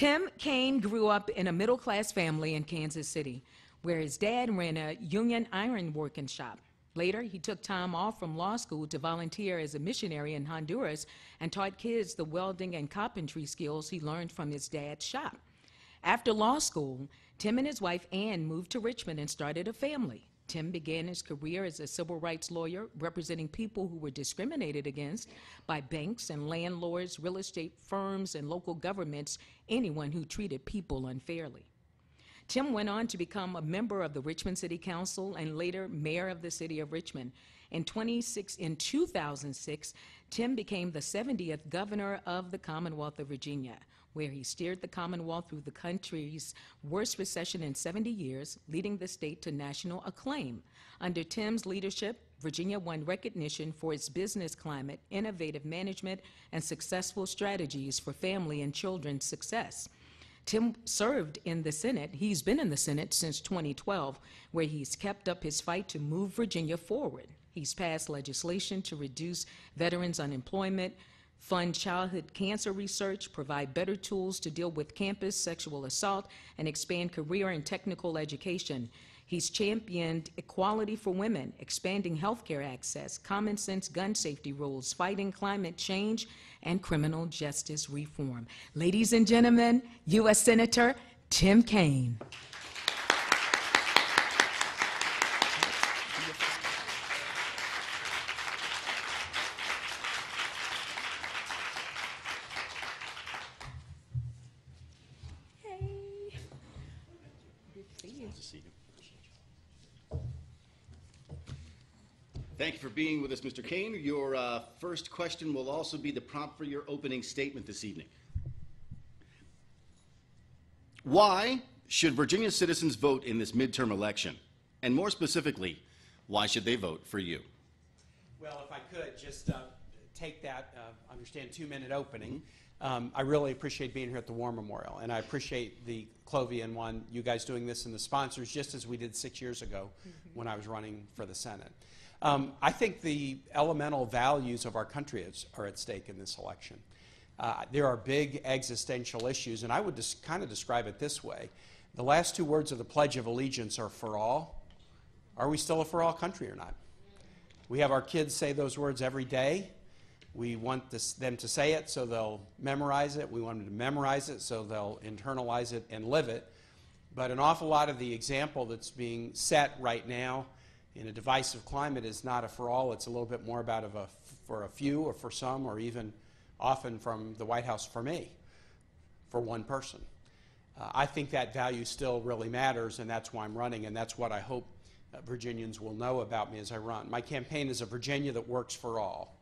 Tim Kaine grew up in a middle-class family in Kansas City, where his dad ran a union iron working shop. Later, he took time off from law school to volunteer as a missionary in Honduras and taught kids the welding and carpentry skills he learned from his dad's shop. After law school, Tim and his wife Ann moved to Richmond and started a family. Tim began his career as a civil rights lawyer representing people who were discriminated against by banks and landlords, real estate firms, and local governments, anyone who treated people unfairly. Tim went on to become a member of the Richmond City Council and later mayor of the city of Richmond. In 2006, Tim became the 70th governor of the Commonwealth of Virginia, where he steered the Commonwealth through the country's worst recession in 70 years, leading the state to national acclaim. Under Tim's leadership, Virginia won recognition for its business climate, innovative management, and successful strategies for family and children's success. Tim served in the Senate. He's been in the Senate since 2012, where he's kept up his fight to move Virginia forward. He's passed legislation to reduce veterans' unemployment, fund childhood cancer research, provide better tools to deal with campus sexual assault, and expand career and technical education. He's championed equality for women, expanding health care access, common sense gun safety rules, fighting climate change, and criminal justice reform. Ladies and gentlemen, U.S. Senator Tim Kaine. Thank you for being with us, Mr. Kaine. Your first question will also be the prompt for your opening statement this evening. Why should Virginia citizens vote in this midterm election? And more specifically, why should they vote for you? Well, if I could just take that, understand 2-minute opening. I really appreciate being here at the War Memorial, and I appreciate the Clovian one, you guys doing this, and the sponsors, just as we did 6 years ago when I was running for the Senate. I think the elemental values of our country are at stake in this election. There are big existential issues, and I would just kind of describe it this way. The last 2 words of the Pledge of Allegiance are for all. Are we still a for all country or not? We have our kids say those words every day. We want them to say it so they'll memorize it. We want them to memorize it so they'll internalize it and live it. But an awful lot of the example that's being set right now in a divisive climate is not a for all. It's a little bit more about for a few or for some, or even often from the White House for me, for one person. I think that value still really matters, and that's why I'm running, and that's what I hope Virginians will know about me as I run. My campaign is a Virginia that works for all.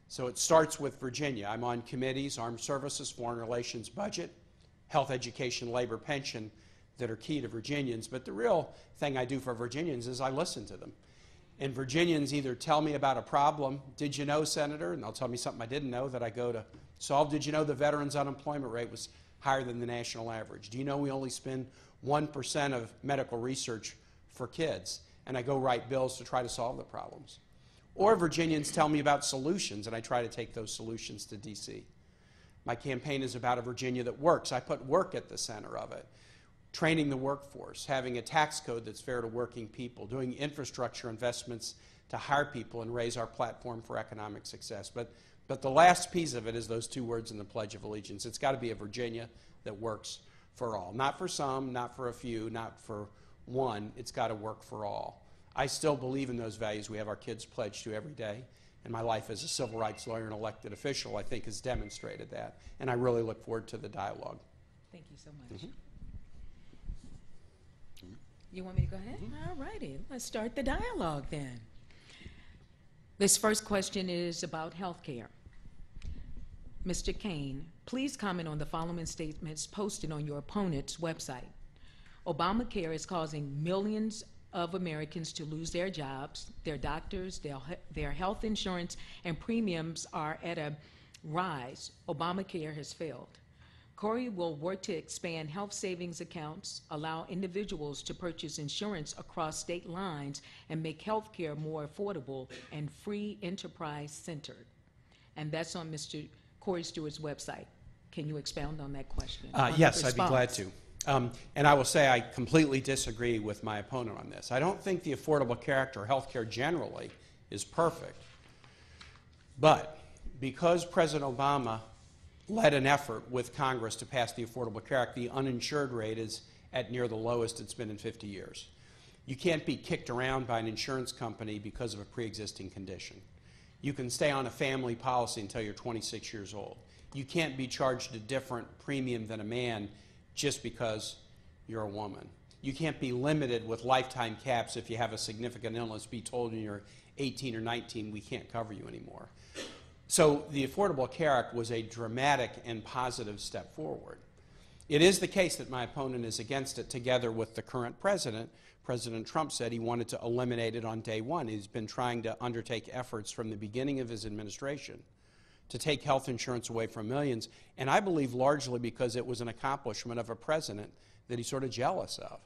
So it starts with Virginia. I'm on committees, armed services, foreign relations, budget, health, education, labor, pension, that are key to Virginians. But the real thing I do for Virginians is I listen to them. And Virginians either tell me about a problem, did you know, Senator? And they'll tell me something I didn't know that I go to solve. Did you know the veterans' unemployment rate was higher than the national average? Do you know we only spend 1% of medical research for kids? And I go write bills to try to solve the problems. Or Virginians tell me about solutions, and I try to take those solutions to D.C. My campaign is about a Virginia that works. I put work at the center of it. Training the workforce, having a tax code that's fair to working people, doing infrastructure investments to hire people and raise our platform for economic success. But the last piece of it is those 2 words in the Pledge of Allegiance. It's got to be a Virginia that works for all. Not for some, not for a few, not for one. It's got to work for all. I still believe in those values we have our kids pledge to every day. And my life as a civil rights lawyer and elected official, I think, has demonstrated that. And I really look forward to the dialogue. Thank you so much. You want me to go ahead? All righty. Let's start the dialogue then. This first question is about health care. Mr. Kaine, please comment on the following statements posted on your opponent's website. Obamacare is causing millions of Americans to lose their jobs, their doctors, their health insurance, and premiums are at a rise. Obamacare has failed. Corey will work to expand health savings accounts, allow individuals to purchase insurance across state lines, and make health care more affordable and free enterprise centered. And that's on Mr. Corey Stewart's website. Can you expound on that question? Yes, I'd be glad to. And I will say I completely disagree with my opponent on this. I don't think the Affordable Care Act or health care generally is perfect. But because President Obama led an effort with Congress to pass the Affordable Care Act, the uninsured rate is at near the lowest it's been in 50 years. You can't be kicked around by an insurance company because of a pre-existing condition. You can stay on a family policy until you're 26 years old. You can't be charged a different premium than a man just because you're a woman. You can't be limited with lifetime caps if you have a significant illness, be told when you're 18 or 19, we can't cover you anymore. So the Affordable Care Act was a dramatic and positive step forward. It is the case that my opponent is against it, together with the current president. President Trump said he wanted to eliminate it on day one. He's been trying to undertake efforts from the beginning of his administration to take health insurance away from millions, and I believe largely because it was an accomplishment of a president that he's sort of jealous of.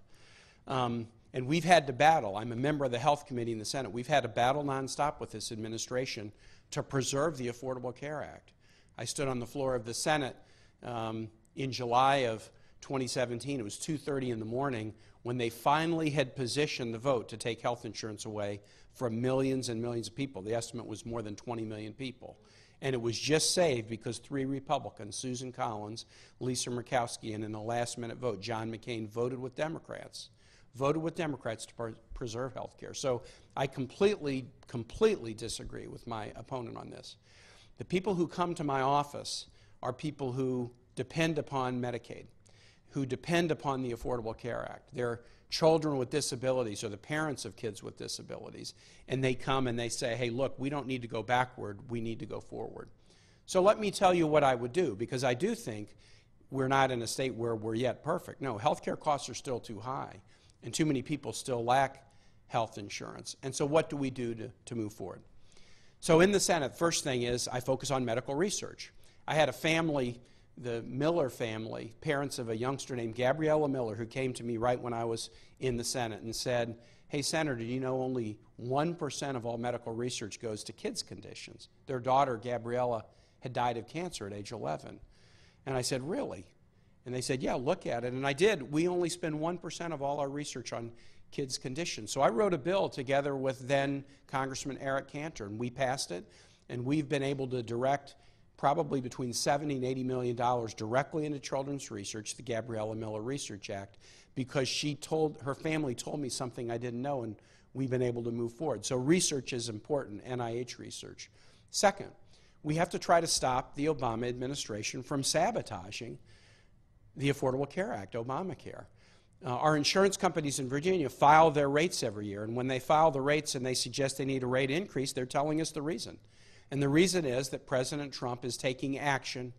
And we've had to battle. I'm a member of the Health Committee in the Senate. We've had to battle nonstop with this administration to preserve the Affordable Care Act. I stood on the floor of the Senate in July of 2017. It was 2:30 in the morning when they finally had positioned the vote to take health insurance away from millions and millions of people. The estimate was more than 20 million people. And it was just saved because 3 Republicans, Susan Collins, Lisa Murkowski, and in a last-minute vote, John McCain, voted with Democrats to preserve health care. So I completely disagree with my opponent on this. The people who come to my office are people who depend upon Medicaid, who depend upon the Affordable Care Act. They're children with disabilities or the parents of kids with disabilities, and they come and they say, hey, look, we don't need to go backward, we need to go forward. So let me tell you what I would do, because I do think we're not in a state where we're yet perfect. No, healthcare costs are still too high, and too many people still lack health insurance. And so what do we do to move forward? So in the Senate, first thing is I focus on medical research. I had a family, the Miller family, parents of a youngster named Gabriella Miller, who came to me right when I was in the Senate and said, hey, Senator, do you know only 1% of all medical research goes to kids' conditions? Their daughter, Gabriella, had died of cancer at age 11. And I said, really? And they said, yeah, look at it. And I did. We only spend 1% of all our research on kids' conditions. So I wrote a bill together with then Congressman Eric Cantor, and we passed it. And we've been able to direct probably between $70 and $80 million directly into children's research, the Gabriella Miller Research Act, because her family told me something I didn't know, and we've been able to move forward. So research is important, NIH research. Second, we have to try to stop the Obama administration from sabotaging the Affordable Care Act, Obamacare. Our insurance companies in Virginia file their rates every year, and when they file the rates and they suggest they need a rate increase, they're telling us the reason. And the reason is that President Trump is taking action,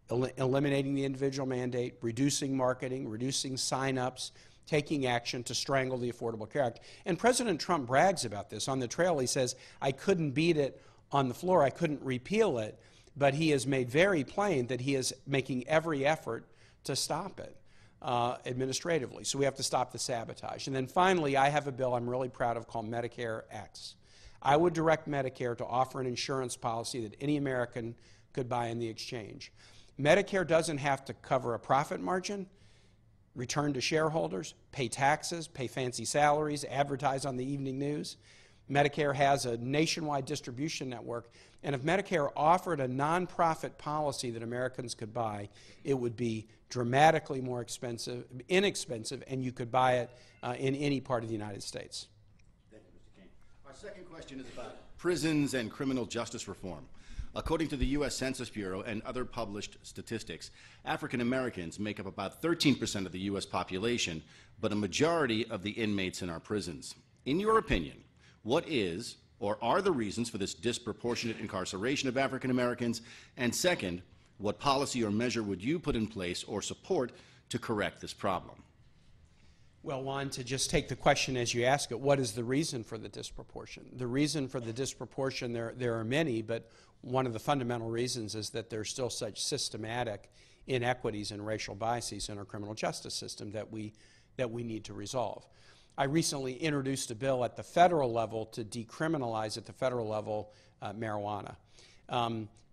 eliminating the individual mandate, reducing marketing, reducing sign-ups, taking action to strangle the Affordable Care Act. And President Trump brags about this. On the trail, he says, I couldn't beat it on the floor, I couldn't repeal it, but he has made very plain that he is making every effort to stop it administratively. So we have to stop the sabotage. And then finally, I have a bill I'm really proud of called Medicare X. I would direct Medicare to offer an insurance policy that any American could buy in the exchange. Medicare doesn't have to cover a profit margin, return to shareholders, pay taxes, pay fancy salaries, advertise on the evening news. Medicare has a nationwide distribution network, and if Medicare offered a nonprofit policy that Americans could buy, it would be dramatically more inexpensive, and you could buy it in any part of the United States. Thank you, Mr. Kaine. Our second question is about prisons and criminal justice reform. According to the U.S. Census Bureau and other published statistics, African Americans make up about 13% of the U.S. population, but a majority of the inmates in our prisons. In your opinion, what is or are the reasons for this disproportionate incarceration of African Americans? And second, what policy or measure would you put in place or support to correct this problem? Well, Juan, to just take the question as you ask it, what is the reason for the disproportion? The reason for the disproportion, there are many, but one of the fundamental reasons is that there's still such systematic inequities and racial biases in our criminal justice system that we need to resolve. I recently introduced a bill at the federal level to decriminalize at the federal level marijuana.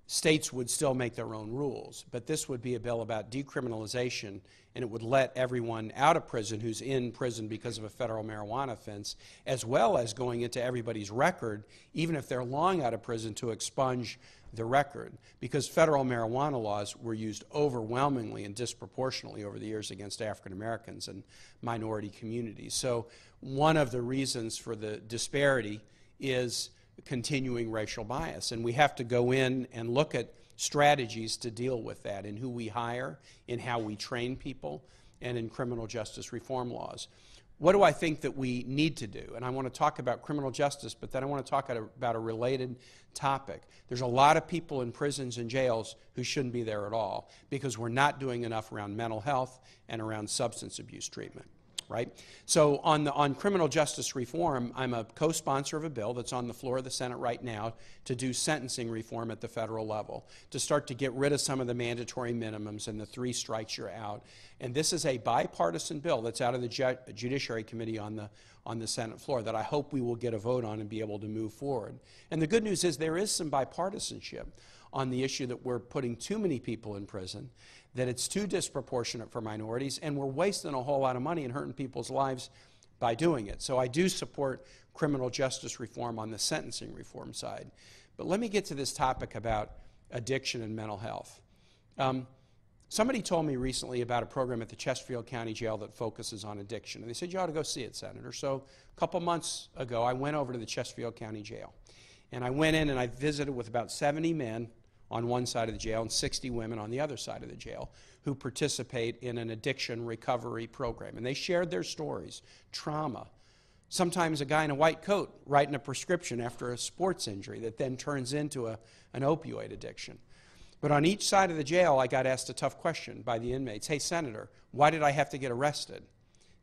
states would still make their own rules, but this would be a bill about decriminalization, and it would let everyone out of prison who's in prison because of a federal marijuana offense, as well as going into everybody's record, even if they're long out of prison, to expunge the record, because federal marijuana laws were used overwhelmingly and disproportionately over the years against African Americans and minority communities. So one of the reasons for the disparity is continuing racial bias, and we have to go in and look at strategies to deal with that in who we hire, in how we train people, and in criminal justice reform laws. What do I think that we need to do? And I want to talk about criminal justice, but then I want to talk about a related topic. There's a lot of people in prisons and jails who shouldn't be there at all because we're not doing enough around mental health and around substance abuse treatment. Right? So on criminal justice reform, I'm a co-sponsor of a bill that's on the floor of the Senate right now to do sentencing reform at the federal level, to start to get rid of some of the mandatory minimums and the 3 strikes you're out. And this is a bipartisan bill that's out of the Judiciary Committee on the Senate floor that I hope we will get a vote on and be able to move forward. And the good news is there is some bipartisanship on the issue that we're putting too many people in prison, that it's too disproportionate for minorities, and we're wasting a whole lot of money and hurting people's lives by doing it. So I do support criminal justice reform on the sentencing reform side. But let me get to this topic about addiction and mental health. Somebody told me recently about a program at the Chesterfield County Jail that focuses on addiction, and they said, you ought to go see it, Senator. So a couple months ago, I went over to the Chesterfield County Jail, and I went in and I visited with about 70 men on one side of the jail and 60 women on the other side of the jail who participate in an addiction recovery program. And they shared their stories, trauma. Sometimes a guy in a white coat writing a prescription after a sports injury that then turns into an opioid addiction. But on each side of the jail, I got asked a tough question by the inmates. Hey, Senator, why did I have to get arrested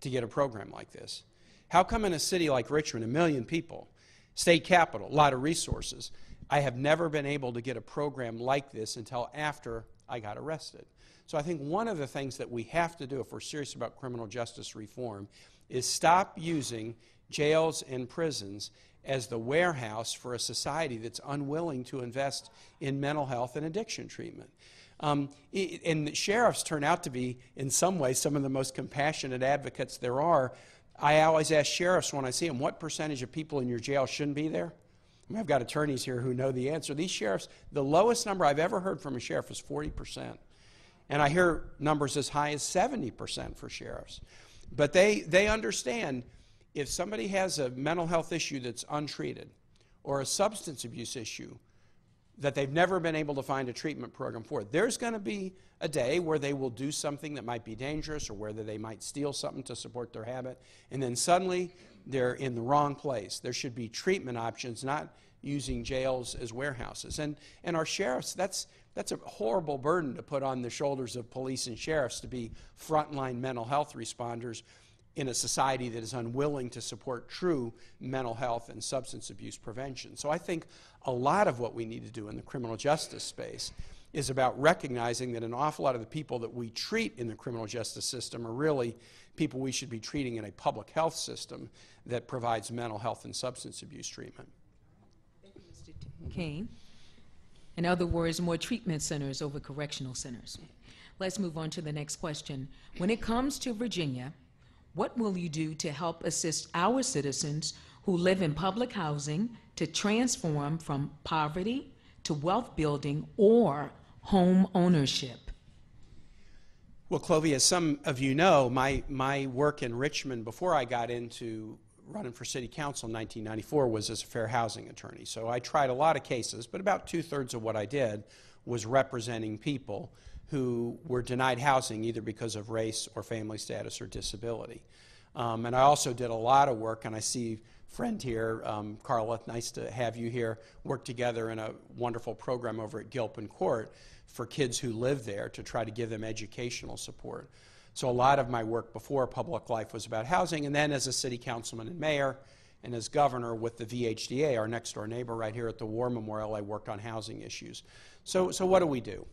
to get a program like this? How come in a city like Richmond, 1 million people, state capital, a lot of resources, I have never been able to get a program like this until after I got arrested? So I think one of the things that we have to do if we're serious about criminal justice reform is stop using jails and prisons as the warehouse for a society that's unwilling to invest in mental health and addiction treatment. And the sheriffs turn out to be, in some ways, some of the most compassionate advocates there are. I always ask sheriffs when I see them, what percentage of people in your jail shouldn't be there? I mean, I've got attorneys here who know the answer. These sheriffs, the lowest number I've ever heard from a sheriff is 40%. And I hear numbers as high as 70% for sheriffs. But they understand if somebody has a mental health issue that's untreated or a substance abuse issue that they've never been able to find a treatment program for, there's going to be a day where they will do something that might be dangerous or whether they might steal something to support their habit, and then suddenly they're in the wrong place. There should be treatment options, not using jails as warehouses. And our sheriffs, that's a horrible burden to put on the shoulders of police and sheriffs to be frontline mental health responders in a society that is unwilling to support true mental health and substance abuse prevention. So I think a lot of what we need to do in the criminal justice space is about recognizing that an awful lot of the people that we treat in the criminal justice system are really people we should be treating in a public health system that provides mental health and substance abuse treatment. Thank you, Mr. Kaine. In other words, more treatment centers over correctional centers. Let's move on to the next question. When it comes to Virginia, what will you do to help assist our citizens who live in public housing to transform from poverty to wealth building or home ownership? Well, Clovey, as some of you know, my work in Richmond before I got into running for city council in 1994 was as a fair housing attorney. So I tried a lot of cases, but about 2/3 of what I did was representing people who were denied housing either because of race or family status or disability. And I also did a lot of work, and I see a friend here, Carla, nice to have you here, work together in a wonderful program over at Gilpin Court for kids who live there to try to give them educational support. So a lot of my work before public life was about housing, and then as a city councilman and mayor, and as governor with the VHDA, our next door neighbor right here at the War Memorial, I worked on housing issues. So what do?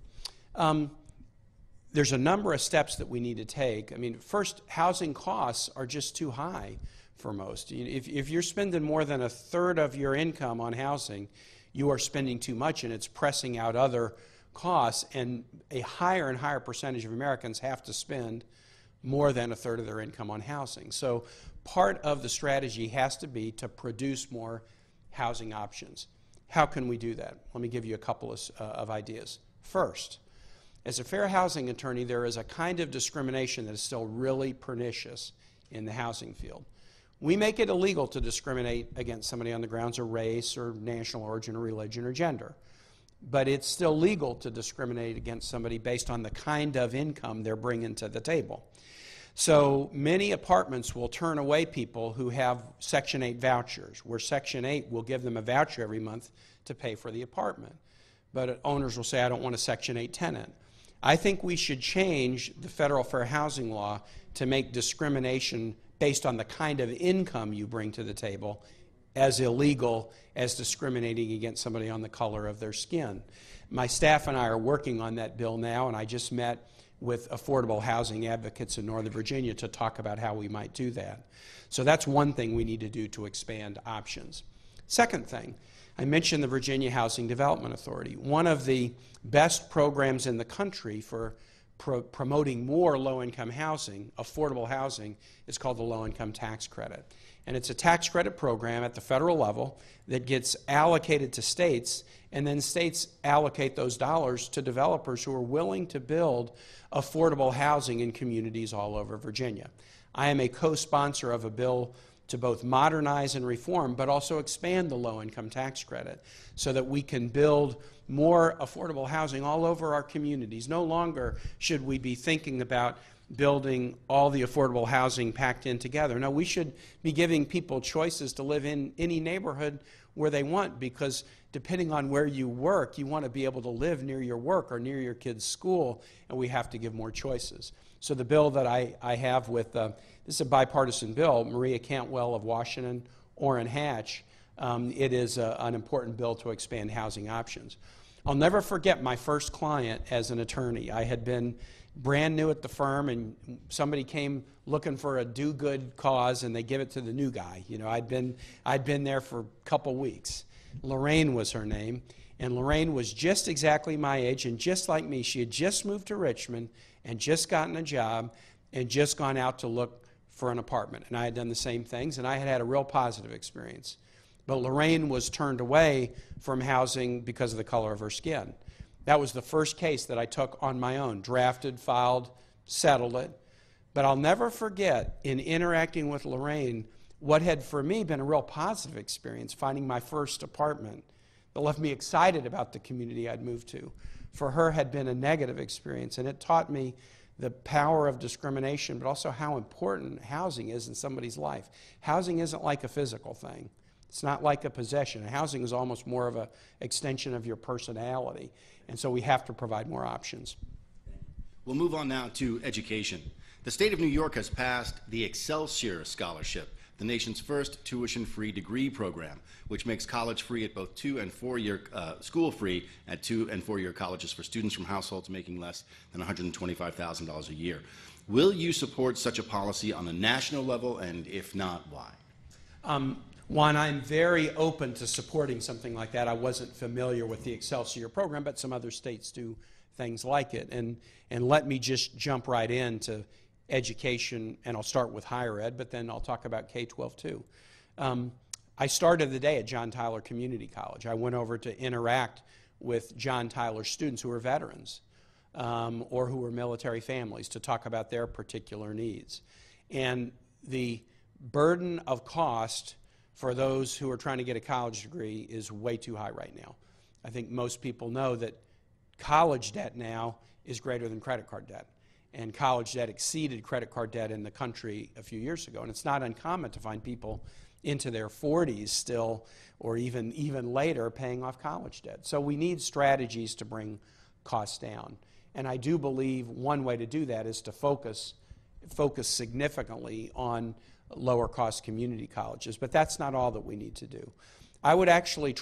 There's a number of steps that we need to take. I mean, first, housing costs are just too high for most. If you're spending more than 1/3 of your income on housing, you are spending too much and it's pressing out other costs, and a higher and higher percentage of Americans have to spend more than a third of their income on housing. So part of the strategy has to be to produce more housing options. How can we do that? Let me give you a couple of ideas. First, as a fair housing attorney, there is a kind of discrimination that is still really pernicious in the housing field. We make it illegal to discriminate against somebody on the grounds of race or national origin or religion or gender. But it's still legal to discriminate against somebody based on the kind of income they're bringing to the table. So many apartments will turn away people who have Section 8 vouchers, where Section 8 will give them a voucher every month to pay for the apartment. But owners will say, I don't want a Section 8 tenant. I think we should change the federal fair housing law to make discrimination based on the kind of income you bring to the table as illegal as discriminating against somebody on the color of their skin. My staff and I are working on that bill now, and I just met with affordable housing advocates in Northern Virginia to talk about how we might do that. So that's one thing we need to do to expand options. Second thing, I mentioned the Virginia Housing Development Authority. One of the best programs in the country for promoting more low-income housing, affordable housing, is called the Low-Income Tax Credit. And it's a tax credit program at the federal level that gets allocated to states, and then states allocate those dollars to developers who are willing to build affordable housing in communities all over Virginia. I am a co-sponsor of a bill to both modernize and reform, but also expand the low-income tax credit so that we can build more affordable housing all over our communities. No longer should we be thinking about building all the affordable housing packed in together. No, we should be giving people choices to live in any neighborhood where they want, because depending on where you work, you want to be able to live near your work or near your kid's school, and we have to give more choices. So the bill that I have with, this is a bipartisan bill, Maria Cantwell of Washington, Orrin Hatch, it is an important bill to expand housing options. I'll never forget my first client as an attorney. I had been brand new at the firm, and somebody came looking for a do-good cause, and they give it to the new guy. You know, I'd been there for a couple weeks. Lorraine was her name, and Lorraine was just exactly my age, and just like me, she had just moved to Richmond and just gotten a job and just gone out to look for an apartment. And I had done the same things, and I had had a real positive experience. But Lorraine was turned away from housing because of the color of her skin. That was the first case that I took on my own, drafted, filed, settled it. But I'll never forget, in interacting with Lorraine, what had for me been a real positive experience, finding my first apartment that left me excited about the community I'd moved to. For her had been a negative experience, and it taught me the power of discrimination, but also how important housing is in somebody's life. Housing isn't like a physical thing. It's not like a possession. Housing is almost more of an extension of your personality, and so we have to provide more options. We'll move on now to education. The state of New York has passed the Excelsior Scholarship, the nation's first tuition-free degree program, which makes college free at both 2- and 4-year school free at 2- and 4-year colleges for students from households making less than $125,000 a year. Will you support such a policy on a national level, and if not, why? Juan, I'm very open to supporting something like that. I wasn't familiar with the Excelsior program, but some other states do things like it. And let me just jump right into education, and I'll start with higher ed, but then I'll talk about K-12 too. I started the day at John Tyler Community College. I went over to interact with John Tyler students who are veterans or who are military families to talk about their particular needs. And the burden of cost for those who are trying to get a college degree is way too high right now. I think most people know that college debt now is greater than credit card debt. And college debt exceeded credit card debt in the country a few years ago. And it's not uncommon to find people into their 40s still, or even later, paying off college debt. So we need strategies to bring costs down. And I do believe one way to do that is to focus significantly on lower cost community colleges. But that's not all that we need to do. I would actually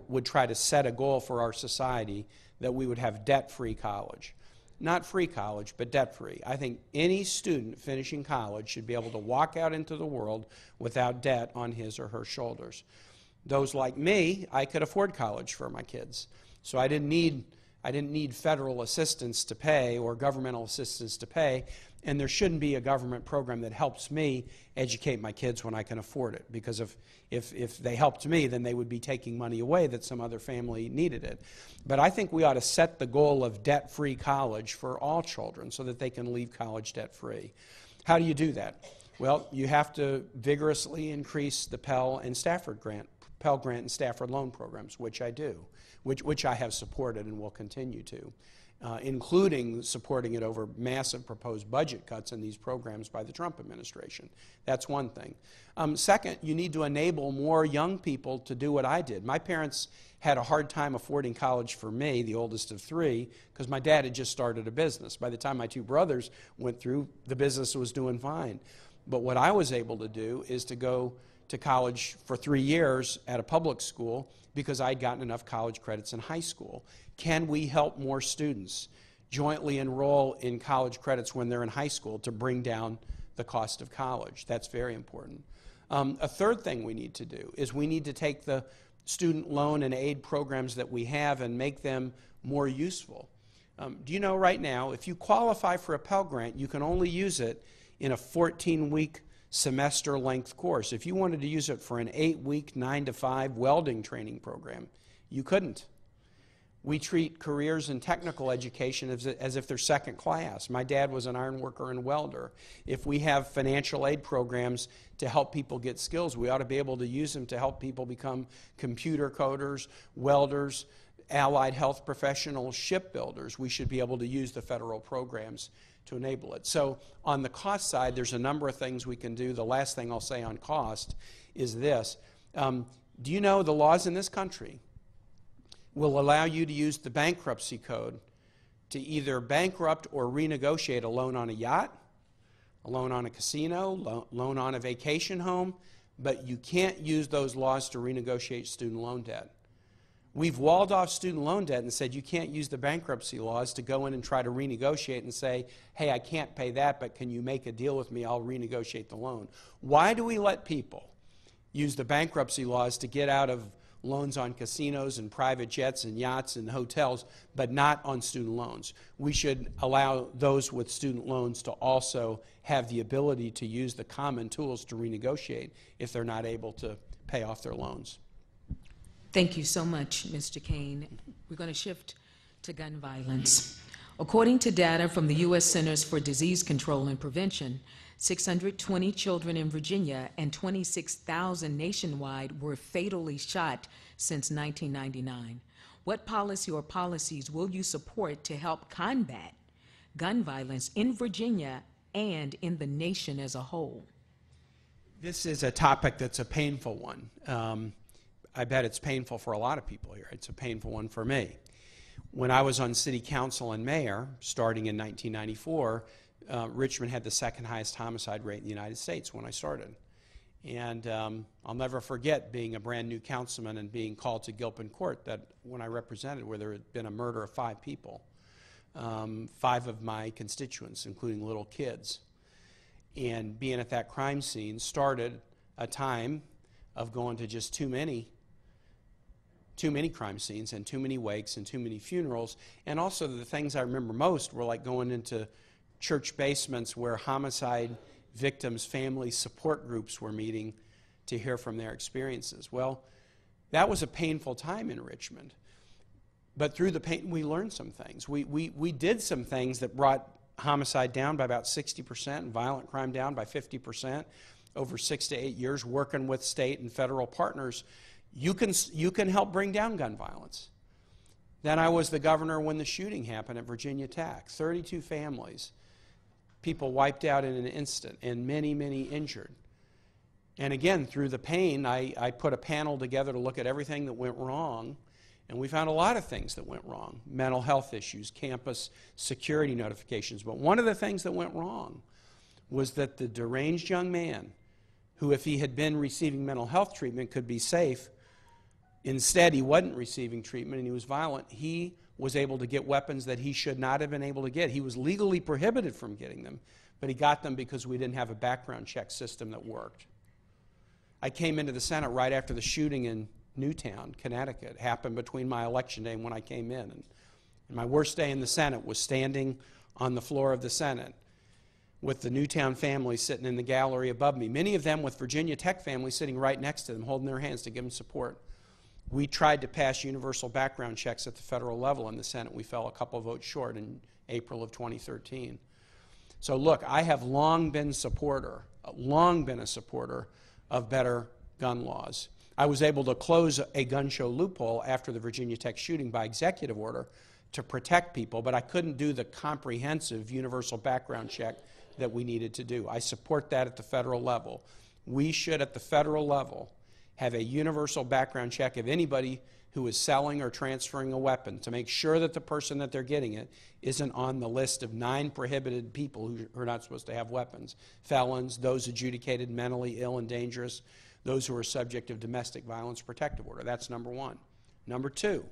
would try to set a goal for our society that we would have debt-free college. Not free college, but debt-free. I think any student finishing college should be able to walk out into the world without debt on his or her shoulders. those like me, I could afford college for my kids. So I didn't need federal assistance to pay or governmental assistance to pay, and there shouldn't be a government program that helps me educate my kids when I can afford it, because if they helped me, then they would be taking money away that some other family needed it. But I think we ought to set the goal of debt-free college for all children so that they can leave college debt-free. How do you do that? Well, you have to vigorously increase the Pell Grant and Stafford loan programs, which I do, which I have supported and will continue to, including supporting it over massive proposed budget cuts in these programs by the Trump administration. That's one thing. Second, you need to enable more young people to do what I did. My parents had a hard time affording college for me, the oldest of three, because my dad had just started a business. By the time my two brothers went through, the business was doing fine. But what I was able to do is to go to college for 3 years at a public school because I'd gotten enough college credits in high school. Can we help more students jointly enroll in college credits when they're in high school to bring down the cost of college? That's very important. A third thing we need to do is we need to take the student loan and aid programs that we have and make them more useful. Do you know right now, if you qualify for a Pell Grant, you can only use it in a 14-week semester-length course. If you wanted to use it for an 8-week, 9-to-5 welding training program, you couldn't. We treat careers in technical education as if they're second class. My dad was an iron worker and welder. If we have financial aid programs to help people get skills, we ought to be able to use them to help people become computer coders, welders, allied health professionals, shipbuilders. We should be able to use the federal programs to enable it. So on the cost side, there's a number of things we can do. The last thing I'll say on cost is this. Do you know the laws in this country will allow you to use the bankruptcy code to either bankrupt or renegotiate a loan on a yacht, a loan on a casino, loan on a vacation home, but you can't use those laws to renegotiate student loan debt. We've walled off student loan debt and said you can't use the bankruptcy laws to go in and try to renegotiate and say, hey, I can't pay that, but can you make a deal with me? I'll renegotiate the loan. Why do we let people use the bankruptcy laws to get out of loans on casinos and private jets and yachts and hotels, but not on student loans? We should allow those with student loans to also have the ability to use the common tools to renegotiate if they're not able to pay off their loans. Thank you so much, Mr. Kaine. We're going to shift to gun violence. According to data from the U.S. Centers for Disease Control and Prevention, 620 children in Virginia and 26,000 nationwide were fatally shot since 1999. What policy or policies will you support to help combat gun violence in Virginia and in the nation as a whole? This is a topic that's a painful one. I bet it's painful for a lot of people here. It's a painful one for me. When I was on city council and mayor, starting in 1994, Richmond had the second highest homicide rate in the United States when I started. And I'll never forget being a brand new councilman and being called to Gilpin Court that when I represented where there had been a murder of 5 people, 5 of my constituents, including little kids. And being at that crime scene started a time of going to just too many crime scenes and too many wakes and too many funerals. And also the things I remember most were like going into church basements where homicide victims' family support groups were meeting to hear from their experiences. Well, that was a painful time in Richmond. But through the pain, we learned some things. We did some things that brought homicide down by about 60% and violent crime down by 50% over 6 to 8 years, working with state and federal partners. You can help bring down gun violence. Then I was the governor when the shooting happened at Virginia Tech. 32 families, people wiped out in an instant, and many, many injured. And again, through the pain, I put a panel together to look at everything that went wrong, and we found a lot of things that went wrong. Mental health issues, campus security notifications. But one of the things that went wrong was that the deranged young man, who if he had been receiving mental health treatment could be safe, instead he wasn't receiving treatment and he was violent. He was able to get weapons that he should not have been able to get. He was legally prohibited from getting them, but he got them because we didn't have a background check system that worked. I came into the Senate right after the shooting in Newtown, Connecticut. It happened between my election day and when I came in. And my worst day in the Senate was standing on the floor of the Senate with the Newtown family sitting in the gallery above me, many of them with Virginia Tech families sitting right next to them, holding their hands to give them support. We tried to pass universal background checks at the federal level in the Senate. We fell a couple votes short in April of 2013. So look, I have long been a supporter of better gun laws. I was able to close a gun show loophole after the Virginia Tech shooting by executive order to protect people, but I couldn't do the comprehensive universal background check that we needed to do. I support that at the federal level. We should, at the federal level, have a universal background check of anybody who is selling or transferring a weapon to make sure that the person that they're getting it isn't on the list of 9 prohibited people who are not supposed to have weapons. Felons, those adjudicated mentally ill and dangerous, those who are subject of domestic violence protective order. That's number one. Number two,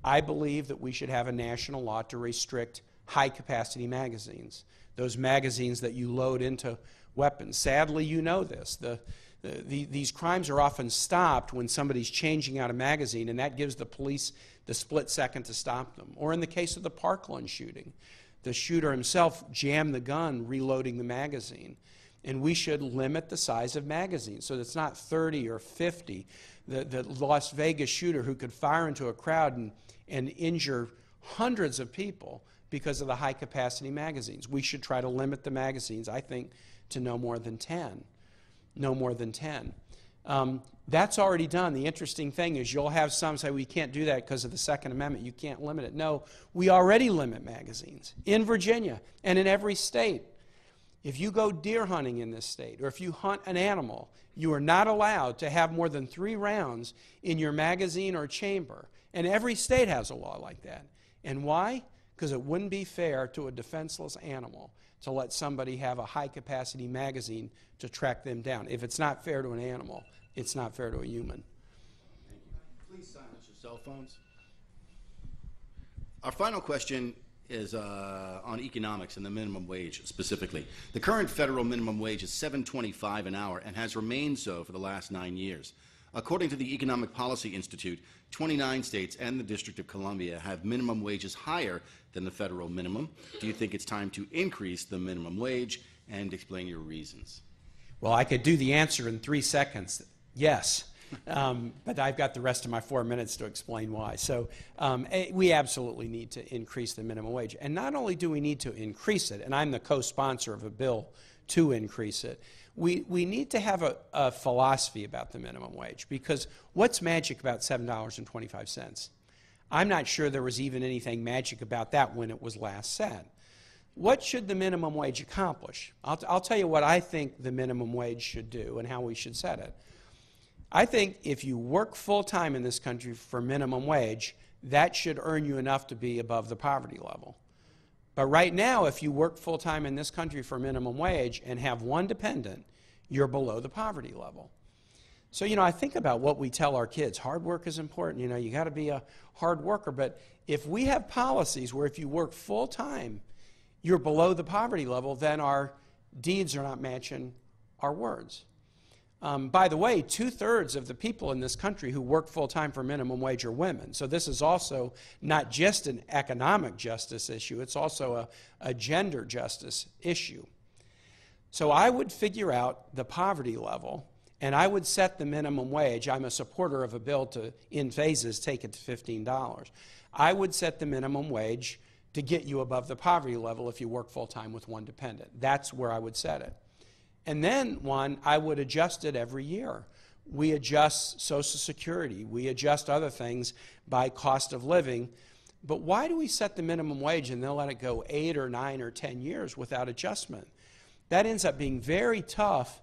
I believe that we should have a national law to restrict high-capacity magazines, those magazines that you load into weapons. Sadly, you know this. These crimes are often stopped when somebody's changing out a magazine, and that gives the police the split second to stop them. Or in the case of the Parkland shooting, the shooter himself jammed the gun reloading the magazine. And we should limit the size of magazines so that it's not 30 or 50. The Las Vegas shooter who could fire into a crowd and injure hundreds of people because of the high-capacity magazines. We should try to limit the magazines, I think, to no more than 10. No more than 10. That's already done. The interesting thing is you'll have some say, we can't do that because of the Second Amendment. You can't limit it. No, we already limit magazines in Virginia and in every state. If you go deer hunting in this state, or if you hunt an animal, you are not allowed to have more than 3 rounds in your magazine or chamber. And every state has a law like that. And why? Because it wouldn't be fair to a defenseless animal to let somebody have a high-capacity magazine to track them down. If it's not fair to an animal, it's not fair to a human. Thank you. Please silence your cell phones. Our final question is on economics and the minimum wage specifically. The current federal minimum wage is $7.25 an hour and has remained so for the last 9 years. According to the Economic Policy Institute, 29 states and the District of Columbia have minimum wages higher than the federal minimum. Do you think it's time to increase the minimum wage, and explain your reasons? Well, I could do the answer in 3 seconds. Yes. But I've got the rest of my 4 minutes to explain why. So we absolutely need to increase the minimum wage. And not only do we need to increase it, and I'm the co-sponsor of a bill to increase it, we need to have a philosophy about the minimum wage, because what's magic about $7.25? I'm not sure there was even anything magic about that when it was last set. What should the minimum wage accomplish? I'll tell you what I think the minimum wage should do and how we should set it. I think if you work full-time in this country for minimum wage, that should earn you enough to be above the poverty level. But right now, if you work full-time in this country for minimum wage and have one dependent, you're below the poverty level. So, I think about what we tell our kids. Hard work is important. You got to be a hard worker. But if we have policies where if you work full-time, you're below the poverty level, then our deeds are not matching our words. By the way, 2/3 of the people in this country who work full-time for minimum wage are women. So this is also not just an economic justice issue, it's also a gender justice issue. So I would figure out the poverty level, and I would set the minimum wage. I'm a supporter of a bill to, in phases, take it to $15. I would set the minimum wage to get you above the poverty level if you work full-time with one dependent. That's where I would set it. And then, I would adjust it every year. We adjust Social Security. We adjust other things by cost of living. But why do we set the minimum wage and then let it go 8 or 9 or 10 years without adjustment? That ends up being very tough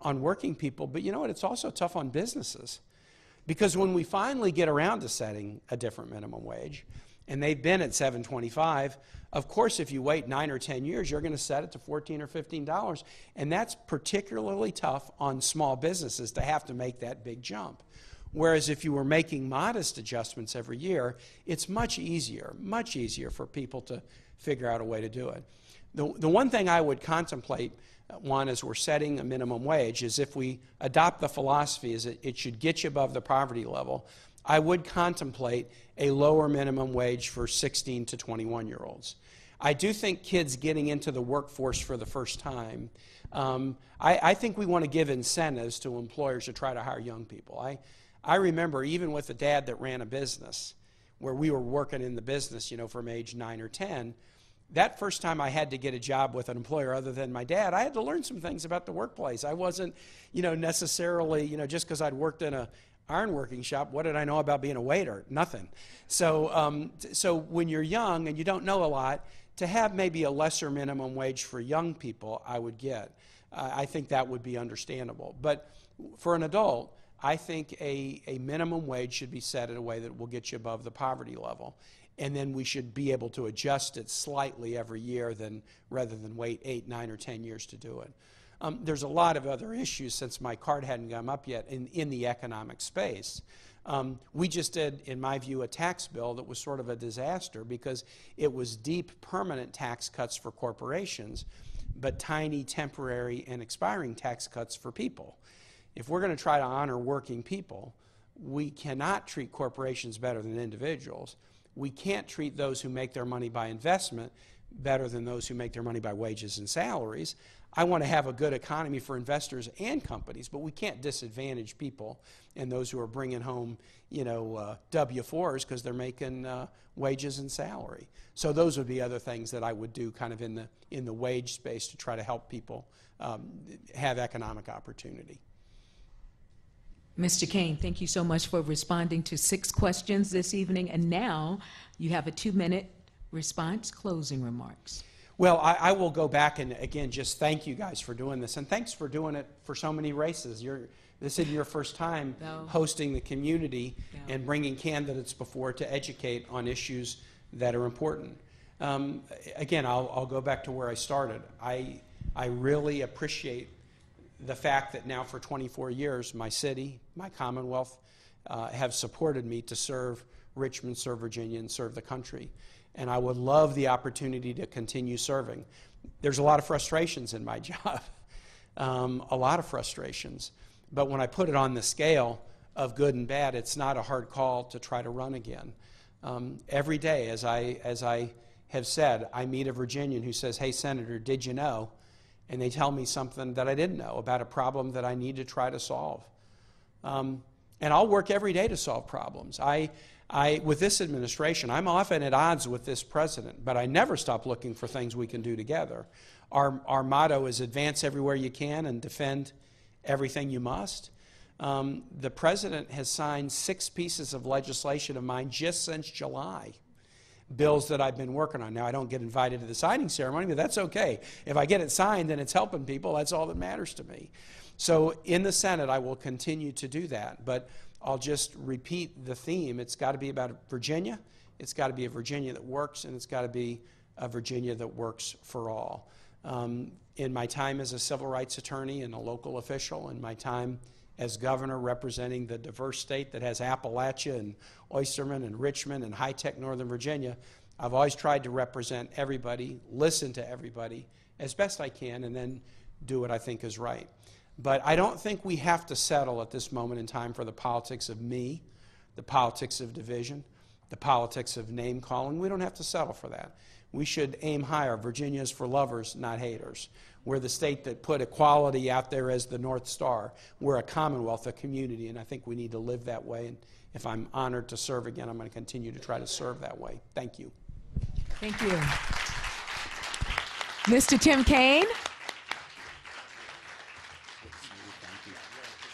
on working people. But you know what? It's also tough on businesses. Because when we finally get around to setting a different minimum wage, and they've been at $7.25, of course, if you wait 9 or 10 years, you're going to set it to $14 or $15. And that's particularly tough on small businesses to have to make that big jump. Whereas if you were making modest adjustments every year, it's much easier for people to figure out a way to do it. The one thing I would contemplate, one, as we're setting a minimum wage, is if we adopt the philosophy is that it should get you above the poverty level, I would contemplate a lower minimum wage for 16 to 21-year-olds. I do think kids getting into the workforce for the first time, I think we want to give incentives to employers to try to hire young people. I remember even with a dad that ran a business where we were working in the business, from age 9 or 10, that first time I had to get a job with an employer other than my dad, I had to learn some things about the workplace. I wasn't, necessarily, just because I'd worked in a ironworking shop, what did I know about being a waiter? Nothing. So, so when you're young and you don't know a lot, to have maybe a lesser minimum wage for young people, I would get. I think that would be understandable. But for an adult, I think a minimum wage should be set in a way that will get you above the poverty level. And then we should be able to adjust it slightly every year rather than wait 8, 9, or 10 years to do it. There's a lot of other issues, since my card hadn't come up yet, in the economic space. We just did, in my view, a tax bill that was sort of a disaster because it was deep, permanent tax cuts for corporations, but tiny, temporary, and expiring tax cuts for people. If we're going to try to honor working people, we cannot treat corporations better than individuals. We can't treat those who make their money by investment better than those who make their money by wages and salaries. I want to have a good economy for investors and companies, but we can't disadvantage people and those who are bringing home, W-4s because they're making wages and salary. So those would be other things that I would do kind of in the wage space to try to help people have economic opportunity. Mr. Kaine, thank you so much for responding to 6 questions this evening. And now you have a 2-minute response, closing remarks. Well, I will go back and, again, just thank you guys for doing this. And thanks for doing it for so many races. This is your first time hosting the community and bringing candidates before to educate on issues that are important. Again, I'll go back to where I started. I really appreciate the fact that now for 24 years, my city, my Commonwealth, have supported me to serve Richmond, serve Virginia, and serve the country. And I would love the opportunity to continue serving. There's a lot of frustrations in my job, a lot of frustrations. But when I put it on the scale of good and bad, it's not a hard call to try to run again. Every day, as I have said, I meet a Virginian who says, "Hey, Senator, did you know?" And they tell me something that I didn't know about a problem that I need to try to solve. And I'll work every day to solve problems. With this administration, I'm often at odds with this president, but I never stop looking for things we can do together. Our motto is advance everywhere you can and defend everything you must. The president has signed 6 pieces of legislation of mine just since July. Bills that I've been working on. Now, I don't get invited to the signing ceremony, but that's okay. If I get it signed and it's helping people, that's all that matters to me. So in the Senate, I will continue to do that, but I'll just repeat the theme. It's got to be about Virginia. It's got to be a Virginia that works, and it's got to be a Virginia that works for all. In my time as a civil rights attorney and a local official, in my time as governor representing the diverse state that has Appalachia and Oysterman and Richmond and high-tech Northern Virginia, I've always tried to represent everybody, listen to everybody as best I can, and then do what I think is right. But I don't think we have to settle at this moment in time for the politics of me, the politics of division, the politics of name-calling. We don't have to settle for that. We should aim higher. Virginia is for lovers, not haters. We're the state that put equality out there as the North Star. We're a commonwealth, a community, and I think we need to live that way. And if I'm honored to serve again, I'm going to continue to try to serve that way. Thank you. Thank you. Mr. Tim Kaine.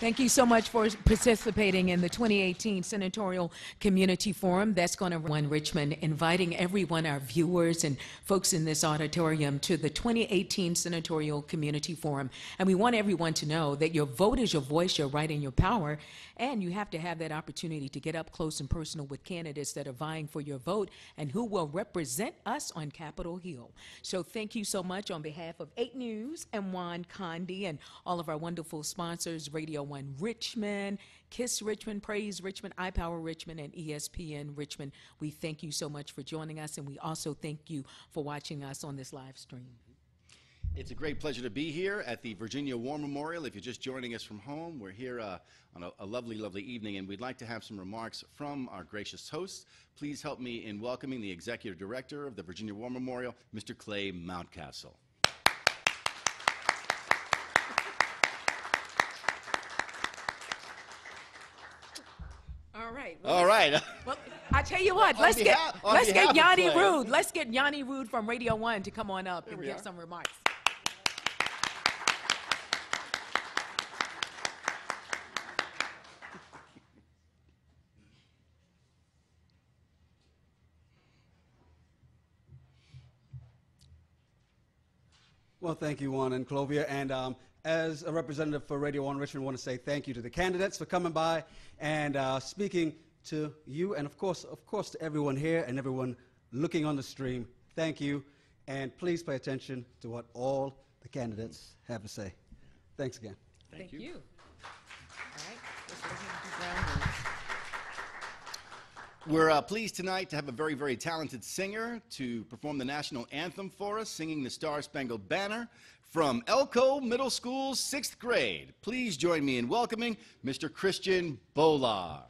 Thank you so much for participating in the 2018 Senatorial Community Forum. That's going to run Richmond, inviting everyone, our viewers and folks in this auditorium, to the 2018 Senatorial Community Forum. And we want everyone to know that your vote is your voice, your right, and your power. And you have to have that opportunity to get up close and personal with candidates that are vying for your vote and who will represent us on Capitol Hill. So thank you so much on behalf of 8 News and Juan Condi and all of our wonderful sponsors, Radio 1 Richmond, KISS Richmond, Praise Richmond, iPower Richmond, and ESPN Richmond. We thank you so much for joining us, and we also thank you for watching us on this live stream. It's a great pleasure to be here at the Virginia War Memorial. If you're just joining us from home, we're here on a lovely, lovely evening, and we'd like to have some remarks from our gracious hosts. Please help me in welcoming the Executive Director of the Virginia War Memorial, Mr. Clay Mountcastle. All right. All right. Well, I tell you what, let's get behalf of Yanni Clay. Rude. Let's get Yanni Rude from Radio 1 to come on up and we give are. some remarks. Well, thank you, Juan and Clovia. And as a representative for Radio 1 Richmond, I want to say thank you to the candidates for coming by and speaking to you, and of course to everyone here and everyone looking on the stream. Thank you, and please pay attention to what all the candidates have to say. Thanks again. Thank you. All right. Let's go ahead and do ground rules. We're pleased tonight to have a very, very talented singer to perform the national anthem for us, singing the Star-Spangled Banner from Elko Middle School's 6th grade. Please join me in welcoming Mr. Christian Bolar.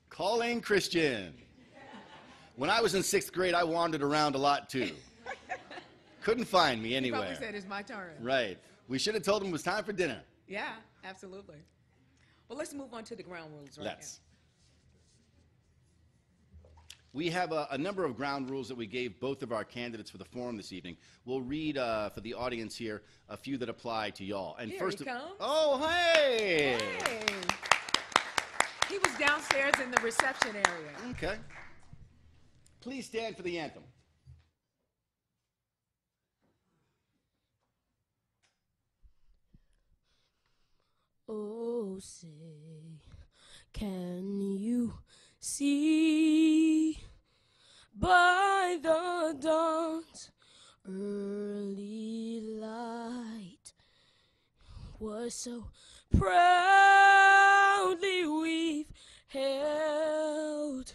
Calling Christian. When I was in 6th grade, I wandered around a lot too. Couldn't find me anywhere. Probably said it's my turn. Right. We should have told him it was time for dinner. Yeah, absolutely. Well, let's move on to the ground rules right Let's. We have a number of ground rules that we gave both of our candidates for the forum this evening. We'll read for the audience here a few that apply to y'all. And Here first, he comes. Oh, hey! Hey. He was downstairs in the reception area. Okay. Please stand for the anthem. Oh, say, can you see by the dawn's early light what so proudly we've held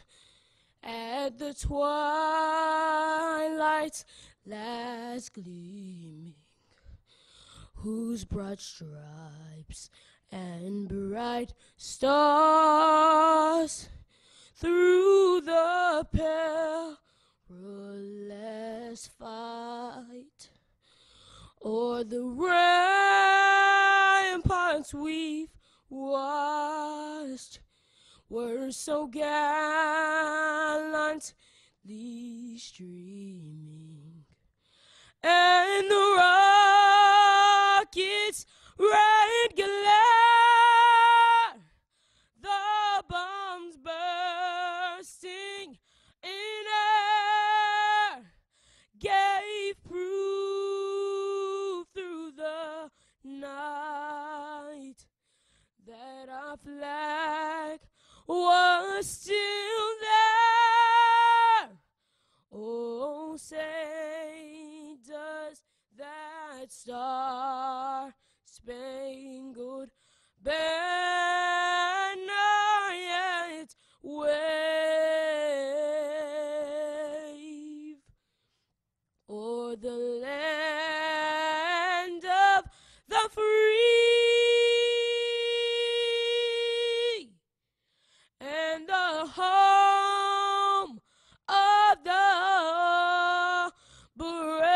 at the twilight's last gleaming, whose broad stripes and bright stars through the perilous fight o'er the ramparts we've watched were so gallantly streaming, and the rockets' red glare, the bombs bursting in air, gave proof through the night that our flag was still there. Oh, say does that star-spangled banner yet wave o'er the land of the free and the home of the brave?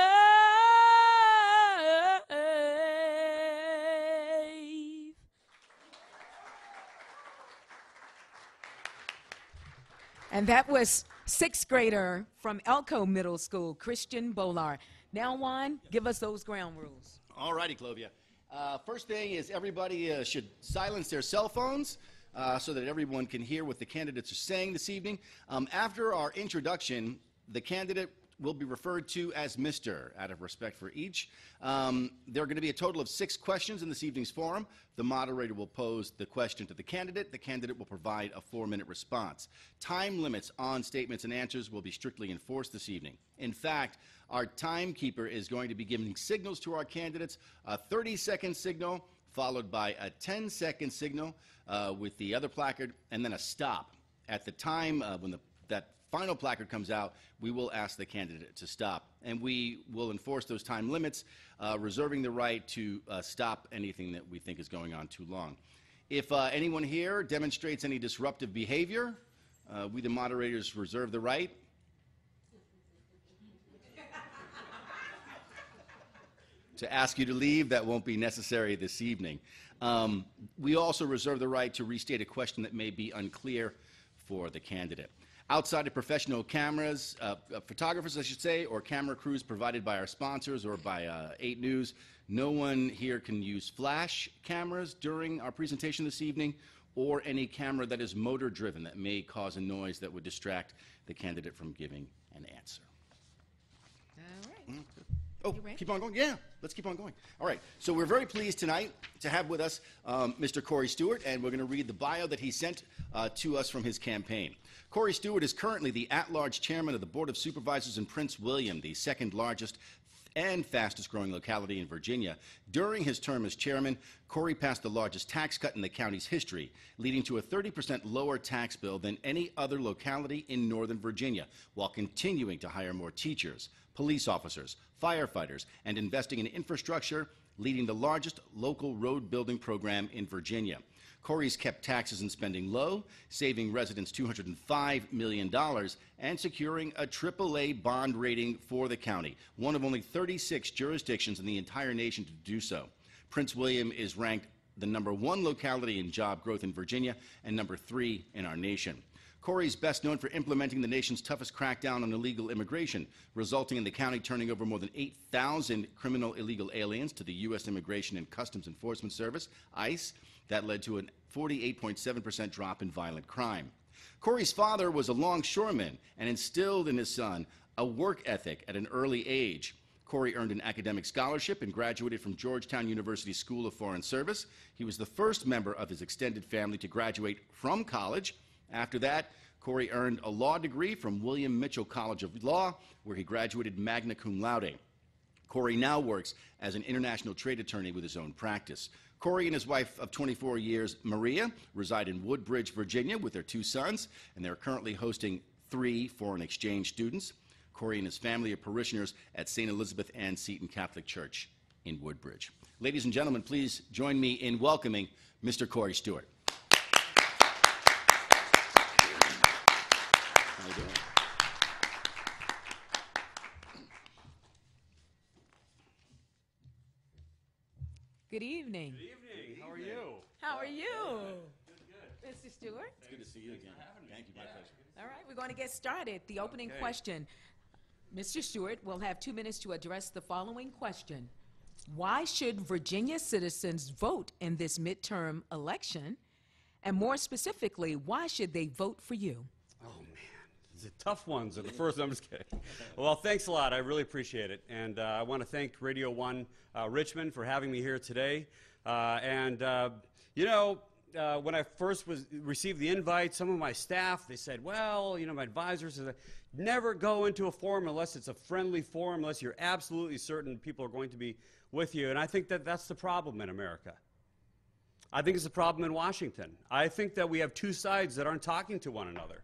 And that was 6th grader from Elko Middle School, Christian Bolar. Now, Juan, give us those ground rules. All righty, Clovia. First thing is everybody should silence their cell phones so that everyone can hear what the candidates are saying this evening. After our introduction, the candidate will be referred to as Mr. out of respect for each. There are going to be a total of 6 questions in this evening's forum. The moderator will pose the question to the candidate. The candidate will provide a 4-minute response. Time limits on statements and answers will be strictly enforced this evening. In fact, our timekeeper is going to be giving signals to our candidates, a 30-second signal, followed by a 10-second signal with the other placard, and then a stop. At the time when that final placard comes out, we will ask the candidate to stop. And we will enforce those time limits, reserving the right to stop anything that we think is going on too long. If anyone here demonstrates any disruptive behavior, we the moderators reserve the right to ask you to leave. That won't be necessary this evening. We also reserve the right to restate a question that may be unclear for the candidate. Outside of professional cameras, photographers, I should say, or camera crews provided by our sponsors or by 8 News, no one here can use flash cameras during our presentation this evening, or any camera that is motor-driven that may cause a noise that would distract the candidate from giving an answer. All right. Oh, keep on going? Yeah, let's keep on going. All right, so we're very pleased tonight to have with us Mr. Corey Stewart, and we're going to read the bio that he sent to us from his campaign. Corey Stewart is currently the at-large chairman of the Board of Supervisors in Prince William, the second largest and fastest growing locality in Virginia. During his term as chairman, Corey passed the largest tax cut in the county's history, leading to a 30% lower tax bill than any other locality in Northern Virginia, while continuing to hire more teachers, police officers, firefighters, and investing in infrastructure, leading the largest local road building program in Virginia. Corey's kept taxes and spending low, saving residents $205 million and securing a AAA bond rating for the county, one of only 36 jurisdictions in the entire nation to do so. Prince William is ranked the #1 locality in job growth in Virginia and #3 in our nation. Corey is best known for implementing the nation's toughest crackdown on illegal immigration, resulting in the county turning over more than 8,000 criminal illegal aliens to the U.S. Immigration and Customs Enforcement Service, ICE. That led to a 48.7% drop in violent crime. Corey's father was a longshoreman and instilled in his son a work ethic at an early age. Corey earned an academic scholarship and graduated from Georgetown University School of Foreign Service. He was the first member of his extended family to graduate from college. After that, Corey earned a law degree from William Mitchell College of Law, where he graduated magna cum laude. Corey now works as an international trade attorney with his own practice. Corey and his wife of 24 years, Maria, reside in Woodbridge, Virginia, with their 2 sons, and they're currently hosting 3 foreign exchange students. Corey and his family are parishioners at St. Elizabeth Ann Seton Catholic Church in Woodbridge. Ladies and gentlemen, please join me in welcoming Mr. Corey Stewart. How you doing? Good evening. Good evening. How are you? How are you? Good. Mr. Stewart? It's good to see you again. Thank you, my pleasure. All right, we're going to get started. The opening question. Mr. Stewart will have 2 minutes to address the following question. Why should Virginia citizens vote in this midterm election? And more specifically, why should they vote for you? Oh, man. The tough ones are the first. I'm just kidding. Well, thanks a lot. I really appreciate it. And I want to thank Radio 1 Richmond for having me here today. When I first received the invite, some of my staff, they said, well, my advisors said, never go into a forum unless it's a friendly forum, unless you're absolutely certain people are going to be with you. And I think that that's the problem in America. I think it's a problem in Washington. I think that we have 2 sides that aren't talking to one another.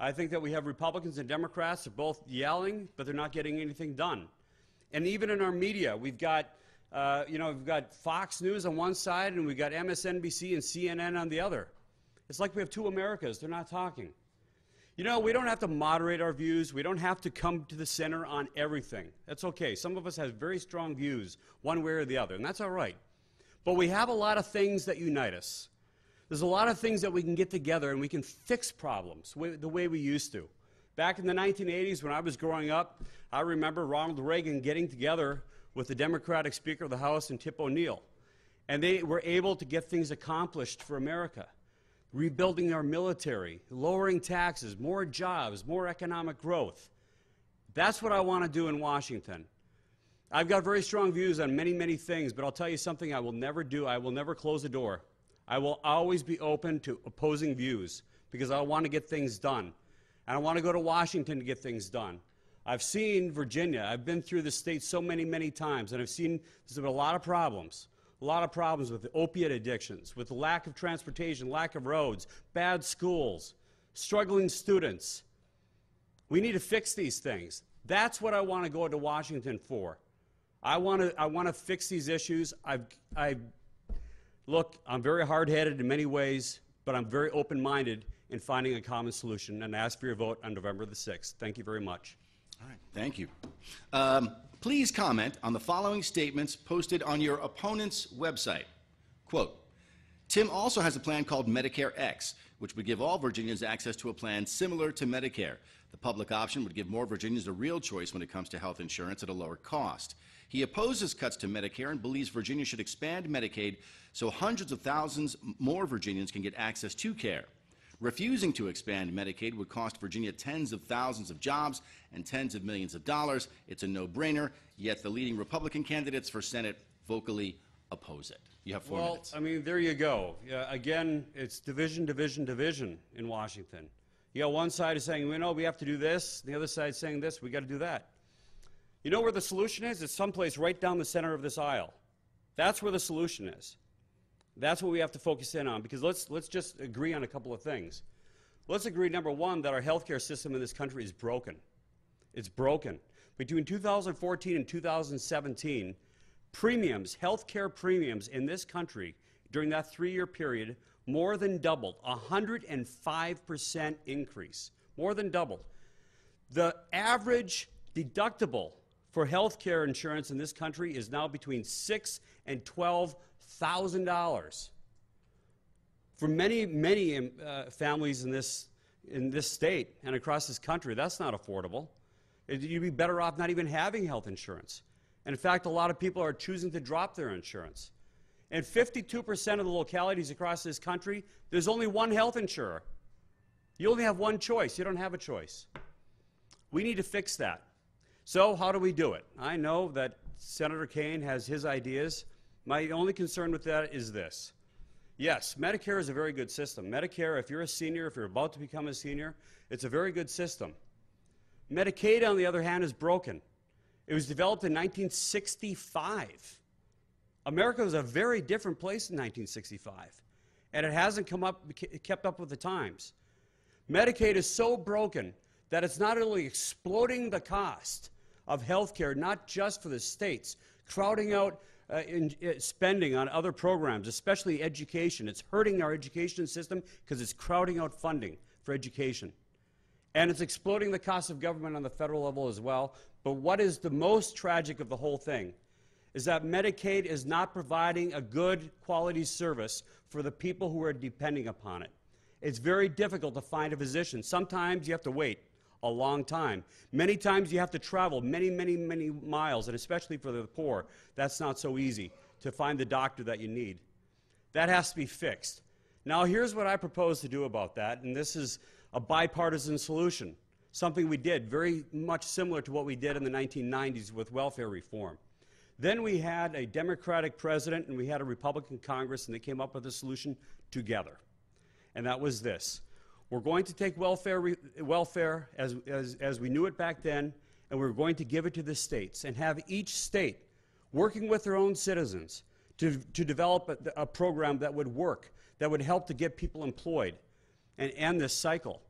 I think that we have Republicans and Democrats are both yelling, but they're not getting anything done. And even in our media, we've got Fox News on one side and we've got MSNBC and CNN on the other. It's like we have 2 Americas. They're not talking. We don't have to moderate our views. We don't have to come to the center on everything. That's okay. Some of us have very strong views, one way or the other, and that's all right. But we have a lot of things that unite us. There's a lot of things that we can get together and we can fix problems the way we used to. Back in the 1980s when I was growing up, I remember Ronald Reagan getting together with the Democratic Speaker of the House and Tip O'Neill. And they were able to get things accomplished for America. Rebuilding our military, lowering taxes, more jobs, more economic growth. That's what I want to do in Washington. I've got very strong views on many, many things, but I'll tell you something I will never do. I will never close the door. I will always be open to opposing views because I want to get things done. And I want to go to Washington to get things done. I've seen Virginia. I've been through the state so many, many times, and I've seen there's been a lot of problems with the opiate addictions, with the lack of transportation, lack of roads, bad schools, struggling students. We need to fix these things. That's what I want to go to Washington for. I want to fix these issues. Look, I'm very hard-headed in many ways, but I'm very open-minded in finding a common solution, and I ask for your vote on November the 6th. Thank you very much. All right, thank you. Please comment on the following statements posted on your opponent's website. Quote, Tim also has a plan called Medicare X, which would give all Virginians access to a plan similar to Medicare. The public option would give more Virginians a real choice when it comes to health insurance at a lower cost. He opposes cuts to Medicare and believes Virginia should expand Medicaid so hundreds of thousands more Virginians can get access to care. Refusing to expand Medicaid would cost Virginia tens of thousands of jobs and tens of millions of dollars. It's a no-brainer, yet the leading Republican candidates for Senate vocally oppose it. You have 4 minutes. Well, I mean, there you go. Again, it's division, division, division in Washington. You got one side is saying, we have to do this. The other side is saying this, we got to do that. You know where the solution is? It's someplace right down the center of this aisle. That's where the solution is. That's what we have to focus in on, because let's just agree on a couple of things. Let's agree, number one, that our healthcare system in this country is broken. It's broken. Between 2014 and 2017, premiums, healthcare premiums in this country during that 3-year period more than doubled, 105% increase, more than doubled. The average deductible for healthcare insurance in this country is now between $6,000 and $12,000. For many, many families in this state and across this country, that's not affordable. You'd be better off not even having health insurance. And in fact, a lot of people are choosing to drop their insurance. In 52% of the localities across this country, there's only one health insurer. You only have one choice. You don't have a choice. We need to fix that. So how do we do it? I know that Senator Kaine has his ideas. My only concern with that is this. Yes, Medicare is a very good system. Medicare, if you're a senior, if you're about to become a senior, it's a very good system. Medicaid, on the other hand, is broken. It was developed in 1965. America was a very different place in 1965, and it hasn't kept up with the times. Medicaid is so broken that it's not only exploding the cost of health care, not just for the states, crowding out spending on other programs, especially education. It's hurting our education system because it's crowding out funding for education. And it's exploding the cost of government on the federal level as well. But what is the most tragic of the whole thing is that Medicaid is not providing a good quality service for the people who are depending upon it. It's very difficult to find a physician. Sometimes you have to wait a long time. Many times you have to travel many, many, many miles, and especially for the poor, that's not so easy to find the doctor that you need. That has to be fixed. Now, here's what I propose to do about that, and this is a bipartisan solution, something we did very much similar to what we did in the 1990s with welfare reform. Then we had a Democratic president and we had a Republican Congress, and they came up with a solution together. And that was this. We're going to take welfare as we knew it back then, and we're going to give it to the states and have each state working with their own citizens to develop a program that would work, that would help to get people employed and end this cycle.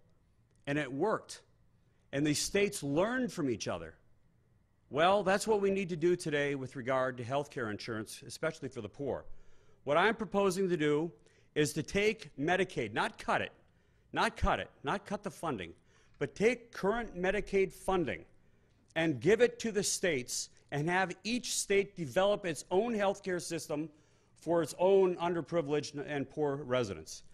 And it worked. And the states learned from each other. Well, that's what we need to do today with regard to health care insurance, especially for the poor. What I'm proposing to do is to take Medicaid, not cut the funding, but take current Medicaid funding and give it to the states and have each state develop its own health care system for its own underprivileged and poor residents.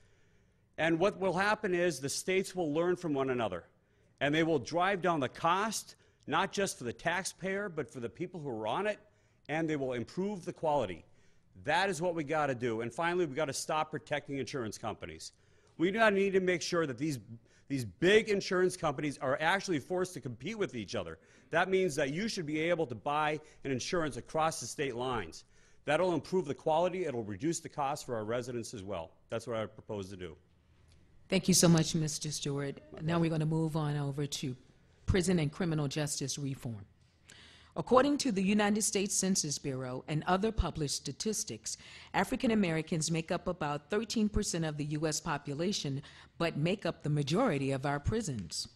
And what will happen is the states will learn from one another, and they will drive down the cost, not just for the taxpayer, but for the people who are on it, and they will improve the quality. That is what we got to do. And finally, we got to stop protecting insurance companies. We need to make sure that these These big insurance companies are actually forced to compete with each other. That means that you should be able to buy an insurance across the state lines. That'll improve the quality. It'll reduce the cost for our residents as well. That's what I propose to do. Thank you so much, Mr. Stewart. Now we're going to move on over to prison and criminal justice reform. According to the United States Census Bureau and other published statistics, African Americans make up about 13% of the U.S. population, but make up the majority of our prisons.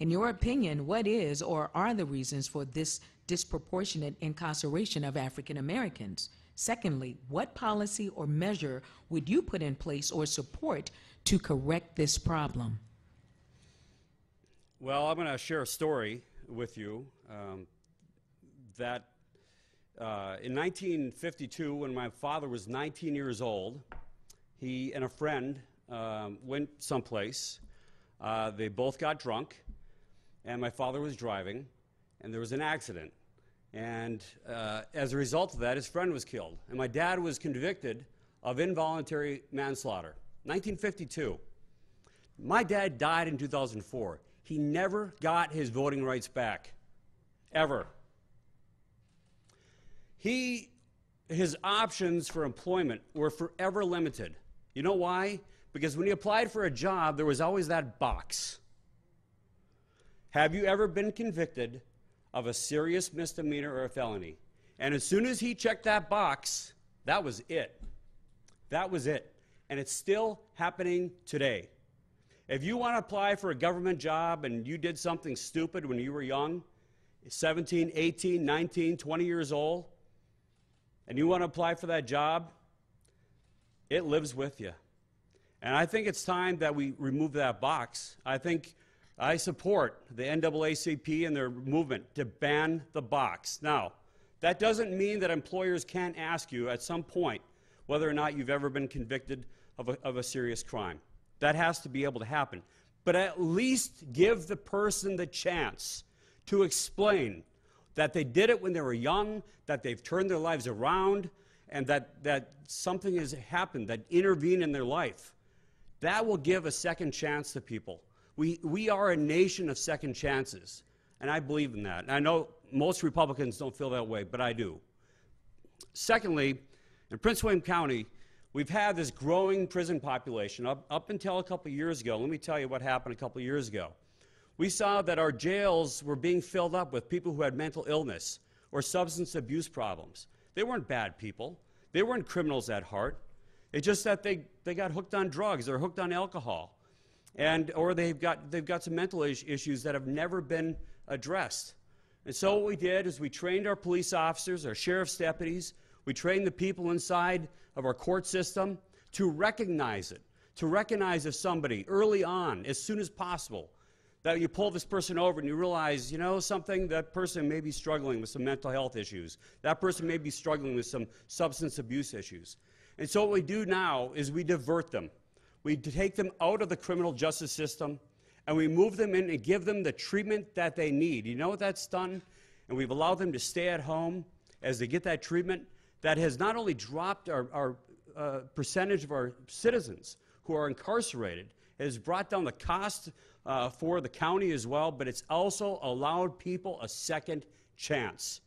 In your opinion, what is or are the reasons for this disproportionate incarceration of African Americans? Secondly, what policy or measure would you put in place or support to correct this problem? Well, I'm going to share a story with you that in 1952, when my father was 19 years old, he and a friend went someplace. They both got drunk, and my father was driving, and there was an accident. And as a result of that, his friend was killed. And my dad was convicted of involuntary manslaughter. 1952. My dad died in 2004. He never got his voting rights back, ever. His options for employment were forever limited. You know why? Because when he applied for a job, there was always that box. Have you ever been convicted of a serious misdemeanor or a felony? And as soon as he checked that box, that was it. That was it. And it's still happening today. If you want to apply for a government job and you did something stupid when you were young, 17, 18, 19, 20 years old, and you want to apply for that job, it lives with you. And I think it's time that we remove that box. I support the NAACP and their movement to ban the box. Now, that doesn't mean that employers can't ask you at some point whether or not you've ever been convicted of a serious crime. That has to be able to happen. But at least give the person the chance to explain that they did it when they were young, that they've turned their lives around, and that something has happened that intervened in their life. That will give a second chance to people. We are a nation of second chances, and I believe in that. And I know most Republicans don't feel that way, but I do. Secondly, in Prince William County, we've had this growing prison population up until a couple years ago. Let me tell you what happened a couple years ago. We saw that our jails were being filled up with people who had mental illness or substance abuse problems. They weren't bad people. They weren't criminals at heart. It's just that they got hooked on drugs or hooked on alcohol, or they've got some mental issues that have never been addressed. And so what we did is we trained our police officers, our sheriff's deputies. We trained the people inside of our court system to recognize it, to recognize if somebody early on, as soon as possible, that you pull this person over and you realize, you know something, that person may be struggling with some mental health issues. That person may be struggling with some substance abuse issues. And so what we do now is we divert them. We take them out of the criminal justice system and we move them in and give them the treatment that they need. You know what that's done? And we've allowed them to stay at home as they get that treatment. That has not only dropped our percentage of our citizens who are incarcerated, it has brought down the cost for the county as well, but it's also allowed people a second chance.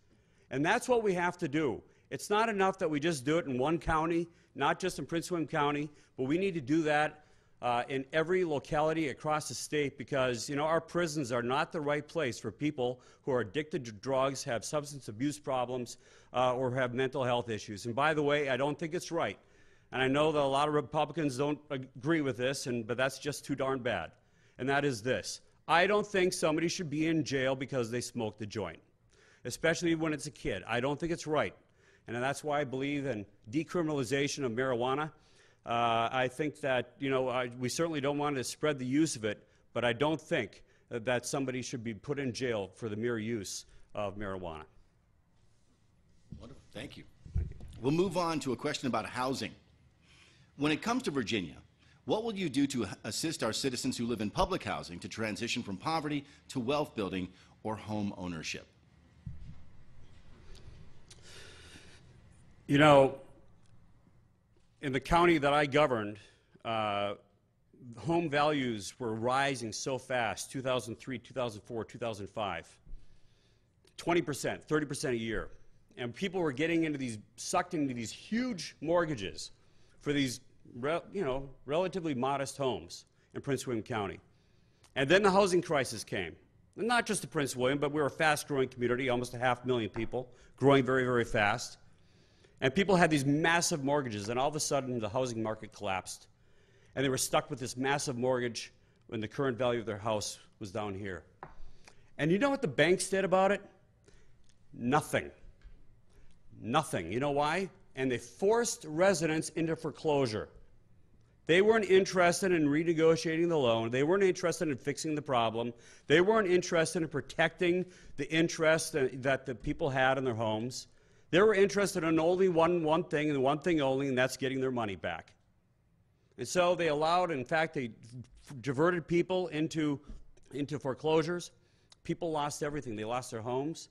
And that's what we have to do. It's not enough that we just do it in one county, not just in Prince William County, but we need to do that in every locality across the state because, you know, our prisons are not the right place for people who are addicted to drugs, have substance abuse problems, or have mental health issues. And by the way, I don't think it's right. And I know that a lot of Republicans don't agree with this, but that's just too darn bad. And that is this. I don't think somebody should be in jail because they smoked a joint, especially when it's a kid. I don't think it's right. And that's why I believe in decriminalization of marijuana. I think that, you know, we certainly don't want to spread the use of it, but I don't think that somebody should be put in jail for the mere use of marijuana. Wonderful. Thank you. We'll move on to a question about housing. When it comes to Virginia, what will you do to assist our citizens who live in public housing to transition from poverty to wealth building or home ownership? You know, in the county that I governed, home values were rising so fast, 2003, 2004, 2005, 20%, 30% a year. And people were getting into these, sucked into these huge mortgages for these, relatively modest homes in Prince William County. And then the housing crisis came. And not just to Prince William, but we're a fast-growing community, almost 500,000 people, growing very, very fast. And people had these massive mortgages, and all of a sudden the housing market collapsed. And they were stuck with this massive mortgage when the current value of their house was down here. And you know what the banks did about it? Nothing. Nothing. You know why? And they forced residents into foreclosure. They weren't interested in renegotiating the loan. They weren't interested in fixing the problem. They weren't interested in protecting the interest that the people had in their homes. They were interested in only one thing, and one thing only, and that's getting their money back. And so they allowed, in fact, they diverted people into foreclosures. People lost everything. They lost their homes.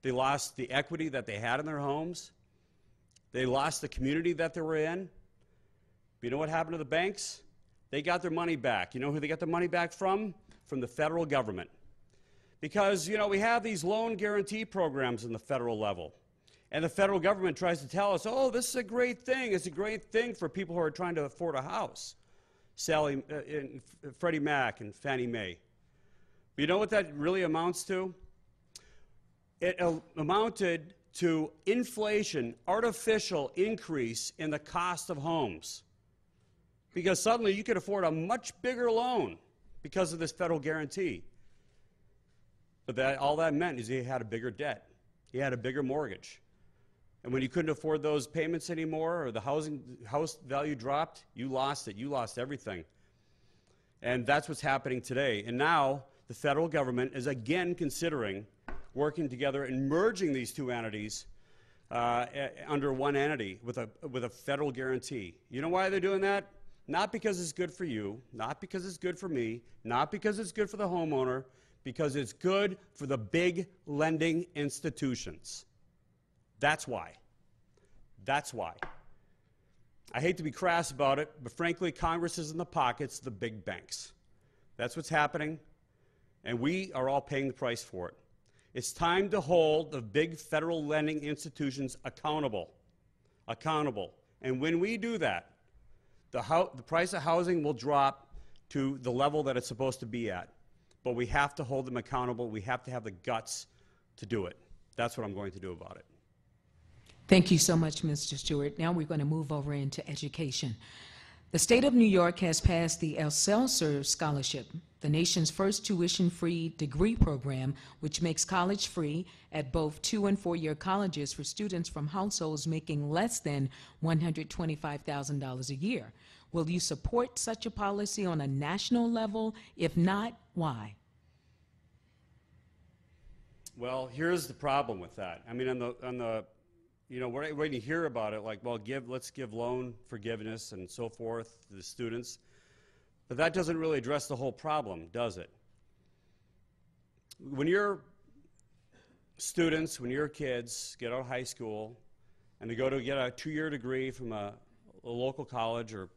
They lost the equity that they had in their homes. They lost the community that they were in. But you know what happened to the banks? They got their money back. You know who they got their money back from? From the federal government. Because, we have these loan guarantee programs in the federal level. And the federal government tries to tell us, oh, this is a great thing. It's a great thing for people who are trying to afford a house. Freddie Mac and Fannie Mae. But you know what that really amounts to? It amounted to inflation, artificial increase in the cost of homes. Because suddenly you could afford a much bigger loan because of this federal guarantee. But all that meant is he had a bigger debt. He had a bigger mortgage. And when you couldn't afford those payments anymore, or the house value dropped, you lost it. You lost everything. And that's what's happening today. And now the federal government is again considering working together and merging these two entities under one entity with a federal guarantee. You know why they're doing that? Not because it's good for you, not because it's good for me, not because it's good for the homeowner, because it's good for the big lending institutions. That's why. That's why. I hate to be crass about it, but frankly, Congress is in the pockets of the big banks. That's what's happening, and we are all paying the price for it. It's time to hold the big federal lending institutions accountable. Accountable. And when we do that, the price of housing will drop to the level that it's supposed to be at. But we have to hold them accountable. We have to have the guts to do it. That's what I'm going to do about it. Thank you so much, Mr. Stewart. Now we're going to move over into education. The state of New York has passed the Excelsior Scholarship, the nation's first tuition-free degree program, which makes college free at both 2- and 4-year colleges for students from households making less than $125,000 a year. Will you support such a policy on a national level? If not, why? Well, here's the problem with that. I mean, when you hear about it, like, well, let's give loan forgiveness and so forth to the students, but that doesn't really address the whole problem, does it? When your students, when your kids get out of high school and they go to get a 2-year degree from a local college, or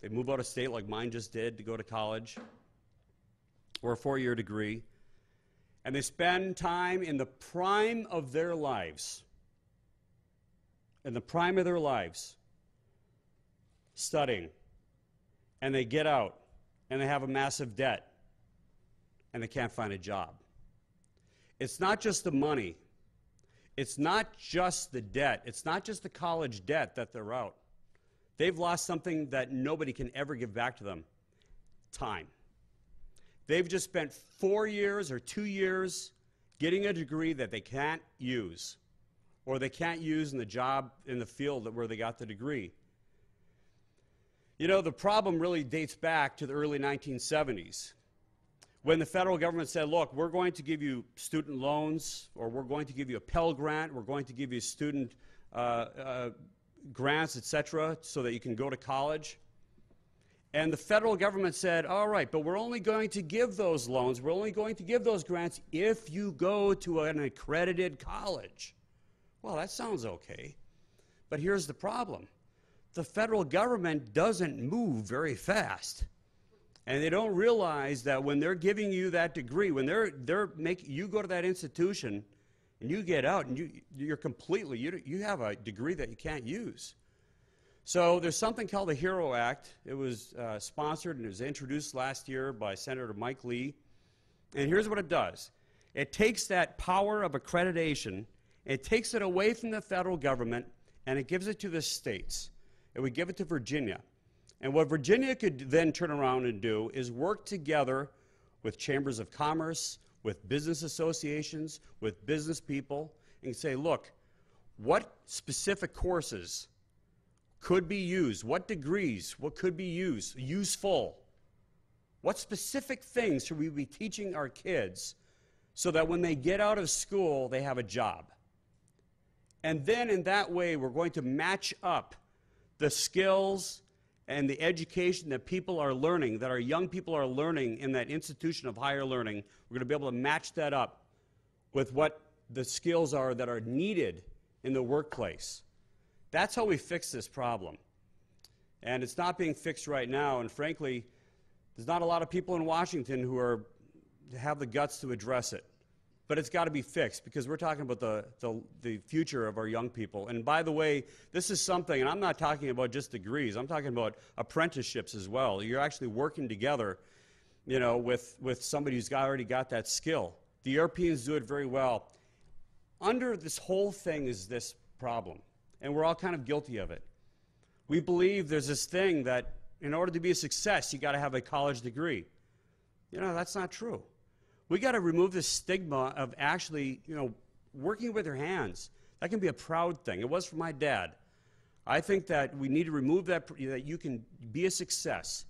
they move out of state like mine just did to go to college, or a 4-year degree, and they spend time in the prime of their lives, studying, and they get out, and they have a massive debt, and they can't find a job. It's not just the money. It's not just the debt. It's not just the college debt that they're out. They've lost something that nobody can ever give back to them: time. They've just spent 4 years or 2 years getting a degree that they can't use, or they can't use in the job in the field where they got the degree. You know, the problem really dates back to the early 1970s, when the federal government said, look, we're going to give you student loans, or we're going to give you a Pell Grant, we're going to give you student grants, etc., so that you can go to college. And the federal government said, all right, but we're only going to give those loans, we're only going to give those grants if you go to an accredited college. Well, that sounds okay, but here's the problem. The federal government doesn't move very fast. And they don't realize that when they're giving you that degree, when they're making you go to that institution and you get out and you're completely, you have a degree that you can't use. So there's something called the HERO Act. It was sponsored and it was introduced last year by Senator Mike Lee. And here's what it does. It takes that power of accreditation, it takes it away from the federal government, and it gives it to the states. It would give it to Virginia. And what Virginia could then turn around and do is work together with chambers of commerce, with business associations, with business people, and say, look, what specific courses could be used? What degrees? What could be used? Useful? What specific things should we be teaching our kids so that when they get out of school, they have a job? And then in that way, we're going to match up the skills and the education that people are learning, that our young people are learning in that institution of higher learning. We're going to be able to match that up with what the skills are that are needed in the workplace. That's how we fix this problem. And it's not being fixed right now, and frankly, there's not a lot of people in Washington who have the guts to address it. But it's got to be fixed because we're talking about the future of our young people. And by the way, this is something, and I'm not talking about just degrees, I'm talking about apprenticeships as well. You're actually working together, you know, with somebody who's already got that skill. The Europeans do it very well. Under this whole thing is this problem, and we're all kind of guilty of it. We believe there's this thing that in order to be a success, you got to have a college degree. You know, that's not true. We got to remove this stigma of actually, you know, working with your hands. That can be a proud thing. It was for my dad. I think that we need to remove that you can be a success.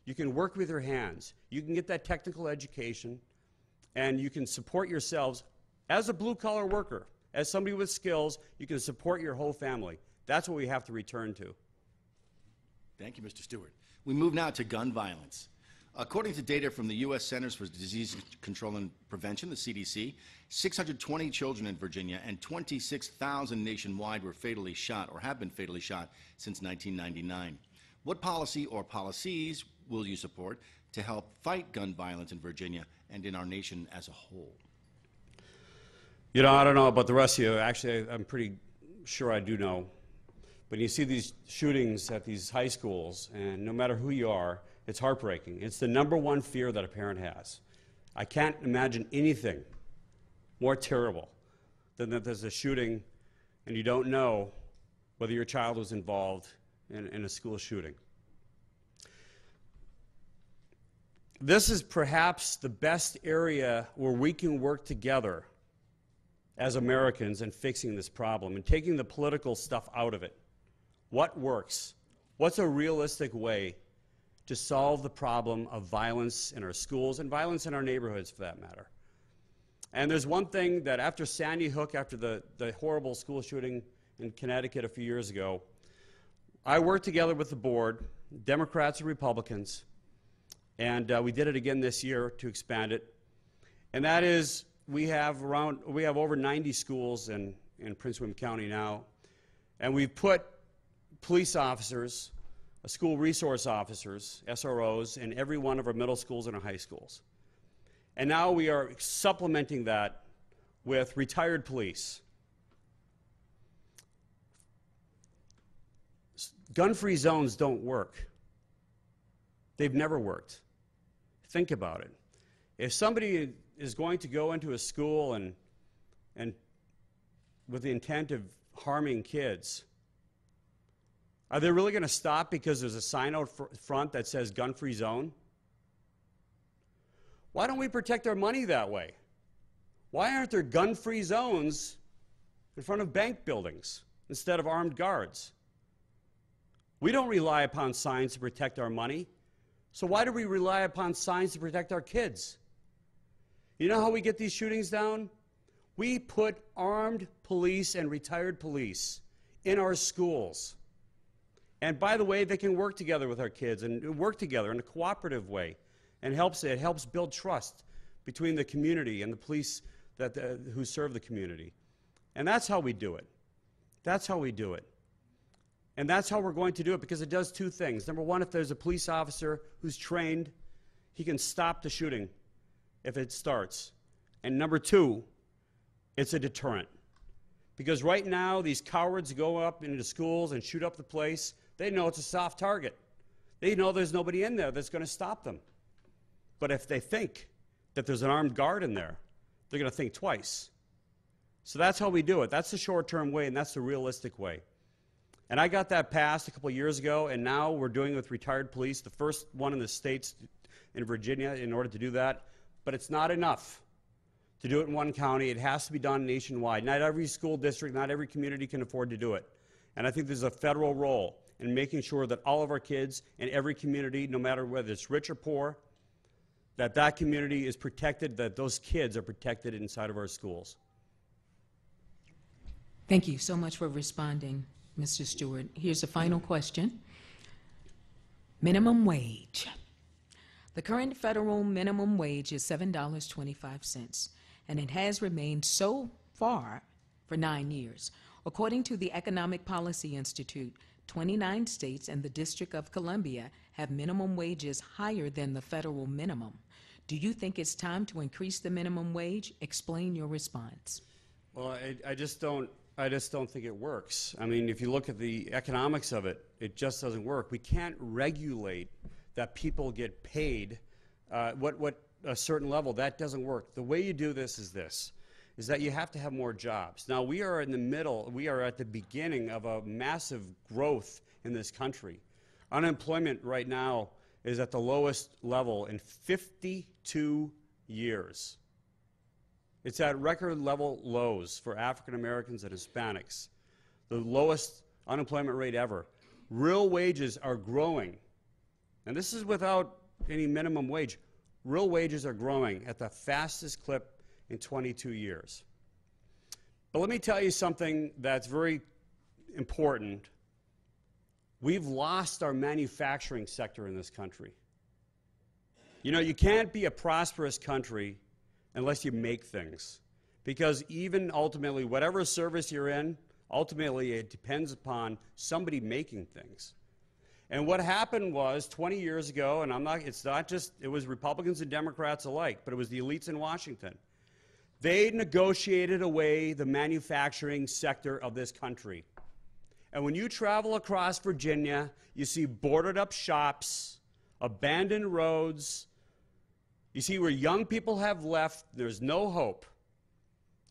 You can work with your hands. You can get that technical education, and you can support yourselves as a blue-collar worker. As somebody with skills, you can support your whole family. That's what we have to return to. Thank you, Mr. Stewart. We move now to gun violence. According to data from the U.S. Centers for Disease Control and Prevention, the CDC, 620 children in Virginia and 26,000 nationwide were fatally shot or have been fatally shot since 1999. What policy or policies will you support to help fight gun violence in Virginia and in our nation as a whole? You know, I don't know about the rest of you. Actually, I'm pretty sure I do know. But you see these shootings at these high schools, and no matter who you are, it's heartbreaking. It's the #1 fear that a parent has. I can't imagine anything more terrible than that there's a shooting and you don't know whether your child was involved in a school shooting. This is perhaps the best area where we can work together as Americans in fixing this problem and taking the political stuff out of it. What works? What's a realistic way to solve the problem of violence in our schools and violence in our neighborhoods, for that matter? And there's one thing that after Sandy Hook, after the horrible school shooting in Connecticut a few years ago, I worked together with the board, Democrats and Republicans, and we did it again this year to expand it. And that is, we have over 90 schools in Prince William County now, and we've put police officers, school resource officers, SROs, in every one of our middle schools and our high schools. And now we are supplementing that with retired police. Gun-free zones don't work. They've never worked. Think about it. If somebody is going to go into a school and with the intent of harming kids, are they really going to stop because there's a sign out front that says gun-free zone? Why don't we protect our money that way? Why aren't there gun-free zones in front of bank buildings instead of armed guards? We don't rely upon signs to protect our money, so why do we rely upon signs to protect our kids? You know how we get these shootings down? We put armed police and retired police in our schools. And by the way, they can work together with our kids and work together in a cooperative way. And it helps build trust between the community and the police who serve the community. And that's how we do it. That's how we do it. And that's how we're going to do it, because it does two things. Number one, if there's a police officer who's trained he can stop the shooting if it starts. And number two, it's a deterrent. Because right now, these cowards go up into the schools and shoot up the place. They know it's a soft target. They know there's nobody in there that's going to stop them. But if they think that there's an armed guard in there, they're going to think twice. So that's how we do it. That's the short-term way, and that's the realistic way. And I got that passed a couple of years ago, and now we're doing it with retired police, the first one in the states in Virginia in order to do that. But it's not enough to do it in one county. It has to be done nationwide. Not every school district, not every community can afford to do it. And I think there's a federal role in making sure that all of our kids in every community, no matter whether it's rich or poor, that that community is protected, that those kids are protected inside of our schools. Thank you so much for responding, Mr. Stewart. Here's a final question. Minimum wage. The current federal minimum wage is $7.25, and it has remained so far for 9 years. According to the Economic Policy Institute, 29 states and the District of Columbia have minimum wages higher than the federal minimum. Do you think it's time to increase the minimum wage? Explain your response. Well, I just don't think it works. I mean, if you look at the economics of it, it just doesn't work. We can't regulate that people get paid what a certain level. That doesn't work. The way you do this is that you have to have more jobs. Now, we are in the middle, we are at the beginning of a massive growth in this country. Unemployment right now is at the lowest level in 52 years. It's at record level lows for African Americans and Hispanics, the lowest unemployment rate ever. Real wages are growing, and this is without any minimum wage. Real wages are growing at the fastest clip in 22 years. But let me tell you something that's very important. We've lost our manufacturing sector in this country. You know, you can't be a prosperous country unless you make things. Because even ultimately, whatever service you're in, ultimately it depends upon somebody making things. And what happened was 20 years ago, and it was Republicans and Democrats alike, but it was the elites in Washington. They negotiated away the manufacturing sector of this country. And when you travel across Virginia, you see boarded up shops, abandoned roads. You see where young people have left, there's no hope.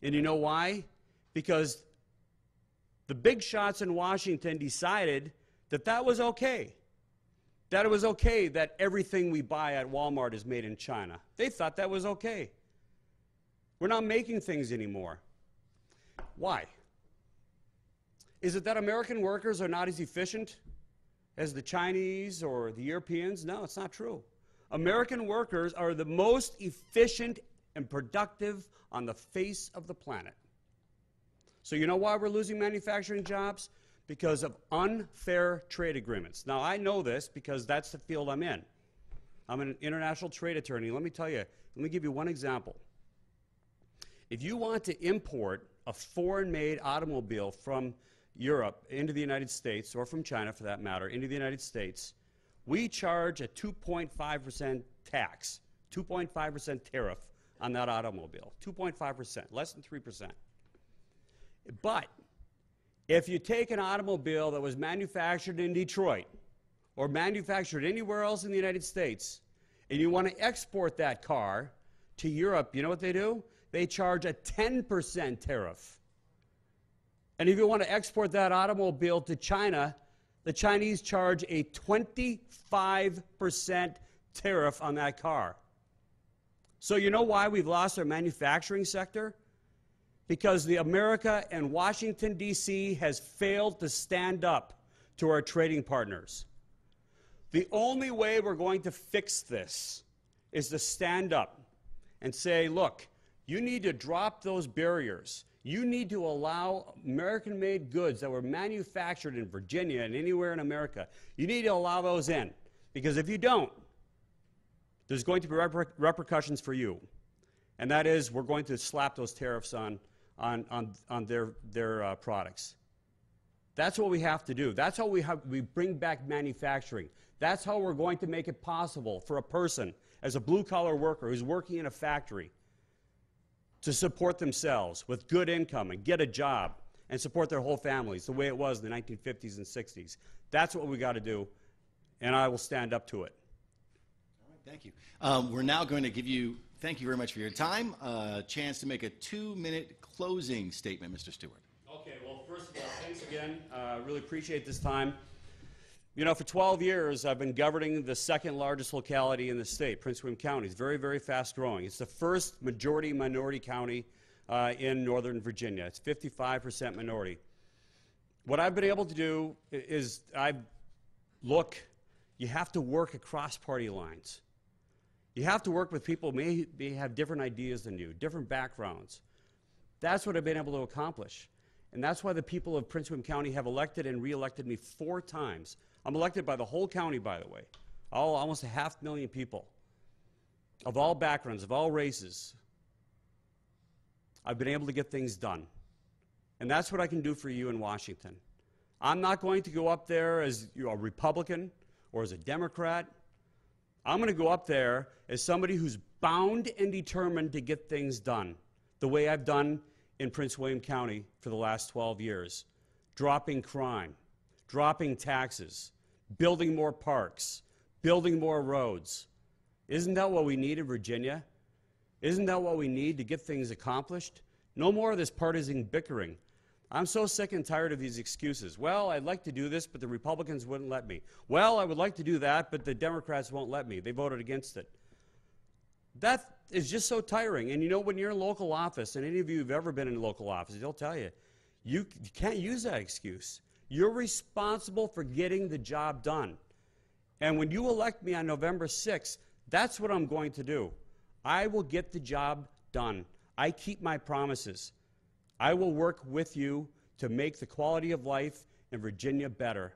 And you know why? Because the big shots in Washington decided that that was okay. That it was okay that everything we buy at Walmart is made in China. They thought that was okay. We're not making things anymore. Why? Is it that American workers are not as efficient as the Chinese or the Europeans? No, it's not true. American workers are the most efficient and productive on the face of the planet. So you know why we're losing manufacturing jobs? Because of unfair trade agreements. Now, I know this because that's the field I'm in. I'm an international trade attorney. Let me tell you, let me give you one example. If you want to import a foreign-made automobile from Europe into the United States, or from China for that matter, into the United States, we charge a 2.5% tax, 2.5% tariff on that automobile, 2.5%, less than 3%. But if you take an automobile that was manufactured in Detroit or manufactured anywhere else in the United States, and you want to export that car to Europe, you know what they do? They charge a 10% tariff. And if you want to export that automobile to China, the Chinese charge a 25% tariff on that car. So you know why we've lost our manufacturing sector? Because the America and Washington, D.C. has failed to stand up to our trading partners. The only way we're going to fix this is to stand up and say, look, you need to drop those barriers. You need to allow American-made goods that were manufactured in Virginia and anywhere in America, you need to allow those in. Because if you don't, there's going to be repercussions for you. And that is, we're going to slap those tariffs on their products. That's what we have to do. That's how we bring back manufacturing. That's how we're going to make it possible for a person as a blue-collar worker who's working in a factory to support themselves with good income and get a job and support their whole families the way it was in the 1950s and 60s. That's what we got to do, and I will stand up to it. All right, thank you. We're now going to give you, thank you very much for your time, a chance to make a 2-minute closing statement, Mr. Stewart. Okay, well, first of all, thanks again. Really appreciate this time. You know, for 12 years, I've been governing the second largest locality in the state, Prince William County. It's very, very fast growing. It's the first majority-minority county in Northern Virginia. It's 55% minority. What I've been able to do is, you have to work across party lines. You have to work with people who may have different ideas than you, different backgrounds. That's what I've been able to accomplish. And that's why the people of Prince William County have elected and re-elected me 4 times. I'm elected by the whole county, by the way, almost 500,000 people of all backgrounds, of all races. I've been able to get things done. And that's what I can do for you in Washington. I'm not going to go up there as a Republican or as a Democrat. I'm going to go up there as somebody who's bound and determined to get things done, the way I've done in Prince William County for the last 12 years, dropping crime, dropping taxes, building more parks, building more roads. Isn't that what we need in Virginia? Isn't that what we need to get things accomplished? No more of this partisan bickering. I'm so sick and tired of these excuses. Well, I'd like to do this, but the Republicans wouldn't let me. Well, I would like to do that, but the Democrats won't let me. They voted against it. That is just so tiring. And you know, when you're in local office, and any of you who've ever been in local office, they'll tell you, you can't use that excuse. You're responsible for getting the job done. And when you elect me on November 6th, that's what I'm going to do. I will get the job done. I keep my promises. I will work with you to make the quality of life in Virginia better.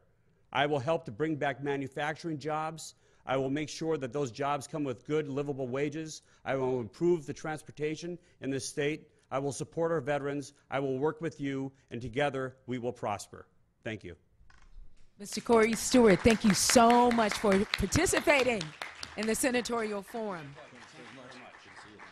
I will help to bring back manufacturing jobs. I will make sure that those jobs come with good, livable wages. I will improve the transportation in this state. I will support our veterans. I will work with you, and together we will prosper. Thank you. Mr. Corey Stewart, thank you so much for participating in the senatorial forum.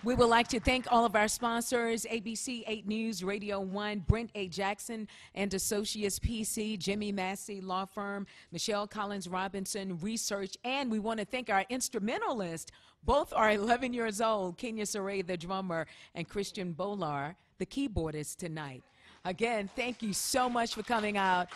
We would like to thank all of our sponsors, ABC 8 News, Radio 1, Brent A. Jackson and Associates PC, Jimmy Massey Law Firm, Michelle Collins Robinson Research, and we want to thank our instrumentalists. Both are 11 years old, Kenya Saray, the drummer, and Christian Bolar, the keyboardist tonight. Again, thank you so much for coming out.